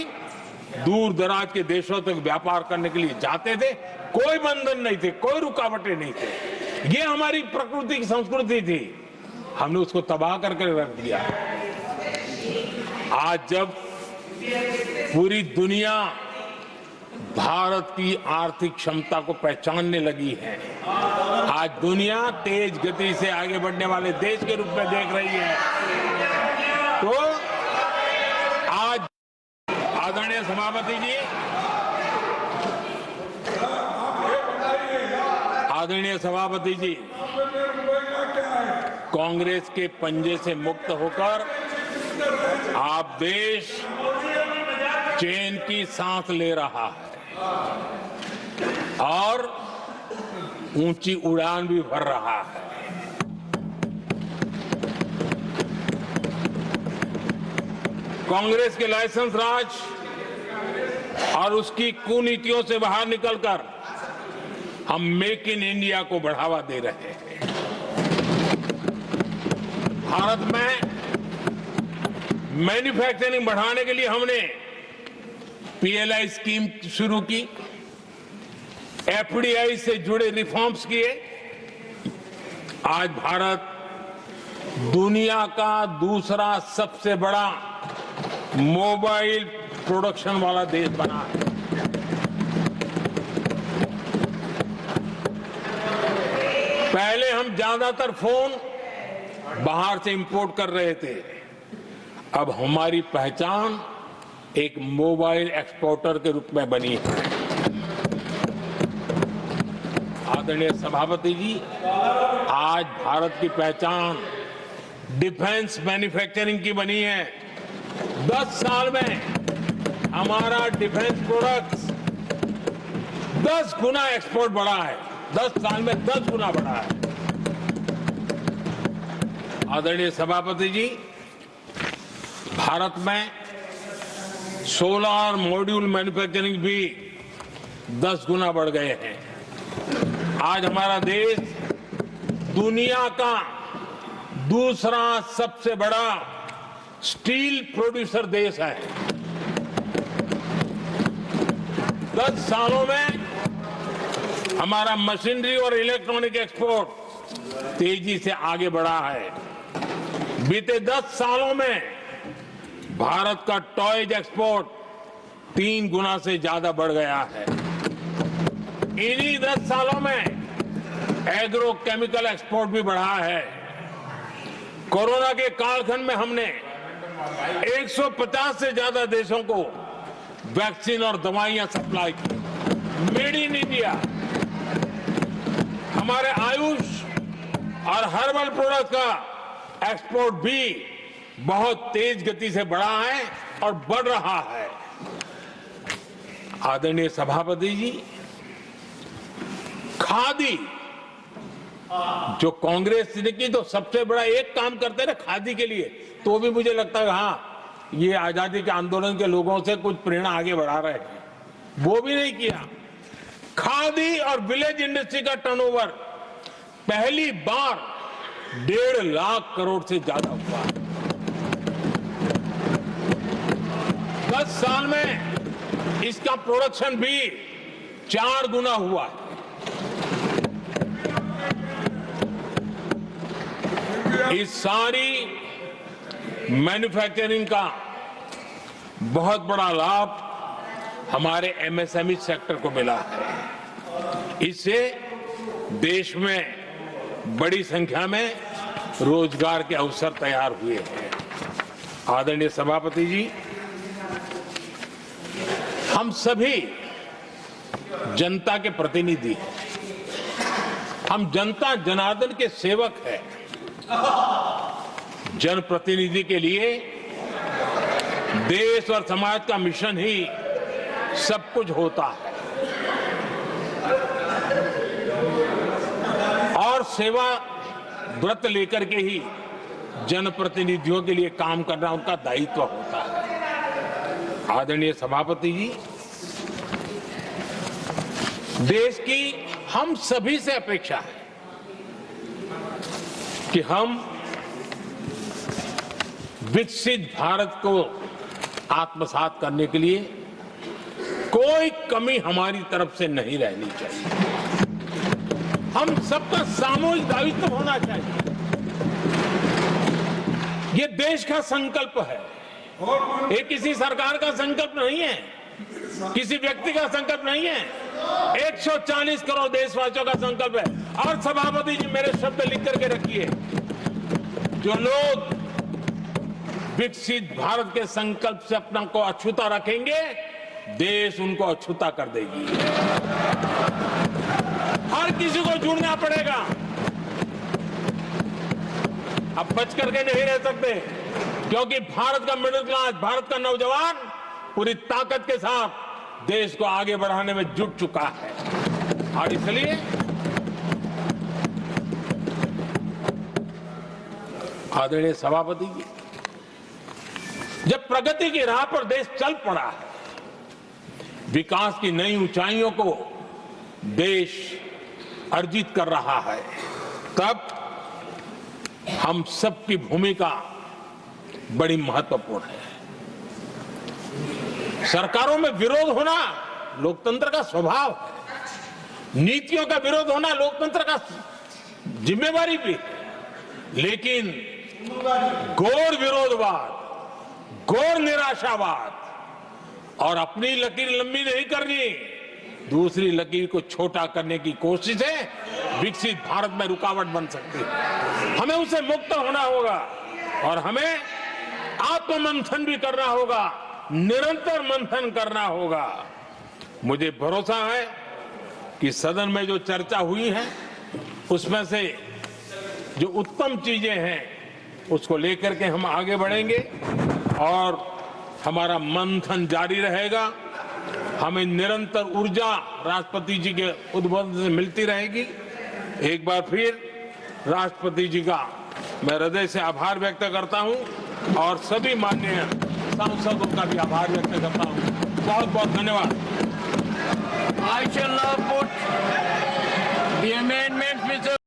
दूर दराज के देशों तक व्यापार करने के लिए जाते थे, कोई बंधन नहीं थे, कोई रुकावटें नहीं थे। ये हमारी प्रकृति की संस्कृति थी, हमने उसको तबाह करके रख दिया। आज जब पूरी दुनिया भारत की आर्थिक क्षमता को पहचानने लगी है, आज दुनिया तेज गति से आगे बढ़ने वाले देश के रूप में देख रही है, तो आज आदरणीय सभापति जी, कांग्रेस के पंजे से मुक्त होकर आप देश चैन की सांस ले रहा है और ऊंची उड़ान भी भर रहा है। कांग्रेस के लाइसेंस राज और उसकी कुनीतियों से बाहर निकलकर हम मेक इन इंडिया को बढ़ावा दे रहे हैं। भारत में मैन्युफैक्चरिंग बढ़ाने के लिए हमने पीएलआई स्कीम शुरू की, एफडीआई से जुड़े रिफॉर्म्स किए। आज भारत दुनिया का दूसरा सबसे बड़ा मोबाइल प्रोडक्शन वाला देश बना है। पहले हम ज्यादातर फोन बाहर से इंपोर्ट कर रहे थे, अब हमारी पहचान एक मोबाइल एक्सपोर्टर के रूप में बनी है। आदरणीय सभापति जी, आज भारत की पहचान डिफेंस मैन्युफैक्चरिंग की बनी है। 10 साल में हमारा डिफेंस प्रोडक्ट्स 10 गुना एक्सपोर्ट बढ़ा है। 10 साल में 10 गुना बढ़ा है। आदरणीय सभापति जी, भारत में सोलर मॉड्यूल मैन्युफैक्चरिंग भी 10 गुना बढ़ गए हैं। आज हमारा देश दुनिया का दूसरा सबसे बड़ा स्टील प्रोड्यूसर देश है। 10 सालों में हमारा मशीनरी और इलेक्ट्रॉनिक एक्सपोर्ट तेजी से आगे बढ़ा है। बीते 10 सालों में भारत का टॉयज एक्सपोर्ट 3 गुना से ज्यादा बढ़ गया है। इन्हीं 10 सालों में एग्रो केमिकल एक्सपोर्ट भी बढ़ा है। कोरोना के कालखंड में हमने 150 से ज्यादा देशों को वैक्सीन और दवाइयां सप्लाई की। मेड इन इंडिया, हमारे आयुष और हर्बल प्रोडक्ट का एक्सपोर्ट भी बहुत तेज गति से बढ़ा है और बढ़ रहा है। आदरणीय सभापति जी, खादी जो कांग्रेस ने की तो सबसे बड़ा एक काम करते ना खादी के लिए, तो भी मुझे लगता है हाँ ये आजादी के आंदोलन के लोगों से कुछ प्रेरणा आगे बढ़ा रहे हैं। वो भी नहीं किया। खादी और विलेज इंडस्ट्री का टर्नओवर पहली बार 1.5 लाख करोड़ से ज्यादा हुआ। 10 साल में इसका प्रोडक्शन भी 4 गुना हुआ। इस सारी मैन्युफैक्चरिंग का बहुत बड़ा लाभ हमारे एमएसएमई सेक्टर को मिला है। इससे देश में बड़ी संख्या में रोजगार के अवसर तैयार हुए हैं। आदरणीय सभापति जी, हम सभी जनता के प्रतिनिधि हैं। हम जनता जनार्दन के सेवक हैं। जनप्रतिनिधि के लिए देश और समाज का मिशन ही सब कुछ होता है और सेवा व्रत लेकर के ही जनप्रतिनिधियों के लिए काम करना उनका दायित्व होता है। आदरणीय सभापति जी, देश की हम सभी से अपेक्षा है कि हम विकसित भारत को आत्मसात करने के लिए कोई कमी हमारी तरफ से नहीं रहनी चाहिए। हम सबका सामूहिक दायित्व होना चाहिए। ये देश का संकल्प है। ये किसी सरकार का संकल्प नहीं है, किसी व्यक्ति का संकल्प नहीं है, 140 करोड़ देशवासियों का संकल्प है। और सभापति जी, मेरे शब्द लिख करके रखिए, जो लोग विकसित भारत के संकल्प से अपना को अछूता रखेंगे, देश उनको अछूता कर देगी। हर किसी को जुड़ना पड़ेगा। अब बच करके नहीं रह सकते, क्योंकि भारत का मिडिल क्लास, भारत का नौजवान पूरी ताकत के साथ देश को आगे बढ़ाने में जुट चुका है। और इसलिए आदरणीय सभापति जी, जब प्रगति की राह पर देश चल पड़ा है, विकास की नई ऊंचाइयों को देश अर्जित कर रहा है, तब हम सबकी भूमिका बड़ी महत्वपूर्ण है। सरकारों में विरोध होना लोकतंत्र का स्वभाव है, नीतियों का विरोध होना लोकतंत्र का जिम्मेवारी भी है, लेकिन घोर विरोधवाद, घोर निराशावाद और अपनी लकीर लंबी नहीं करनी, दूसरी लकीर को छोटा करने की कोशिशें विकसित भारत में रुकावट बन सकती है। हमें उसे मुक्त होना होगा और हमें आत्ममंथन भी करना होगा, निरंतर मंथन करना होगा। मुझे भरोसा है कि सदन में जो चर्चा हुई है उसमें से जो उत्तम चीजें हैं उसको लेकर के हम आगे बढ़ेंगे और हमारा मंथन जारी रहेगा। हमें निरंतर ऊर्जा राष्ट्रपति जी के उद्बोधन से मिलती रहेगी। एक बार फिर राष्ट्रपति जी का मैं हृदय से आभार व्यक्त करता हूं और सभी माननीय सांसदों का भी आभार व्यक्त करता हूं। बहुत बहुत धन्यवाद। I shall now put the amendment, Mr.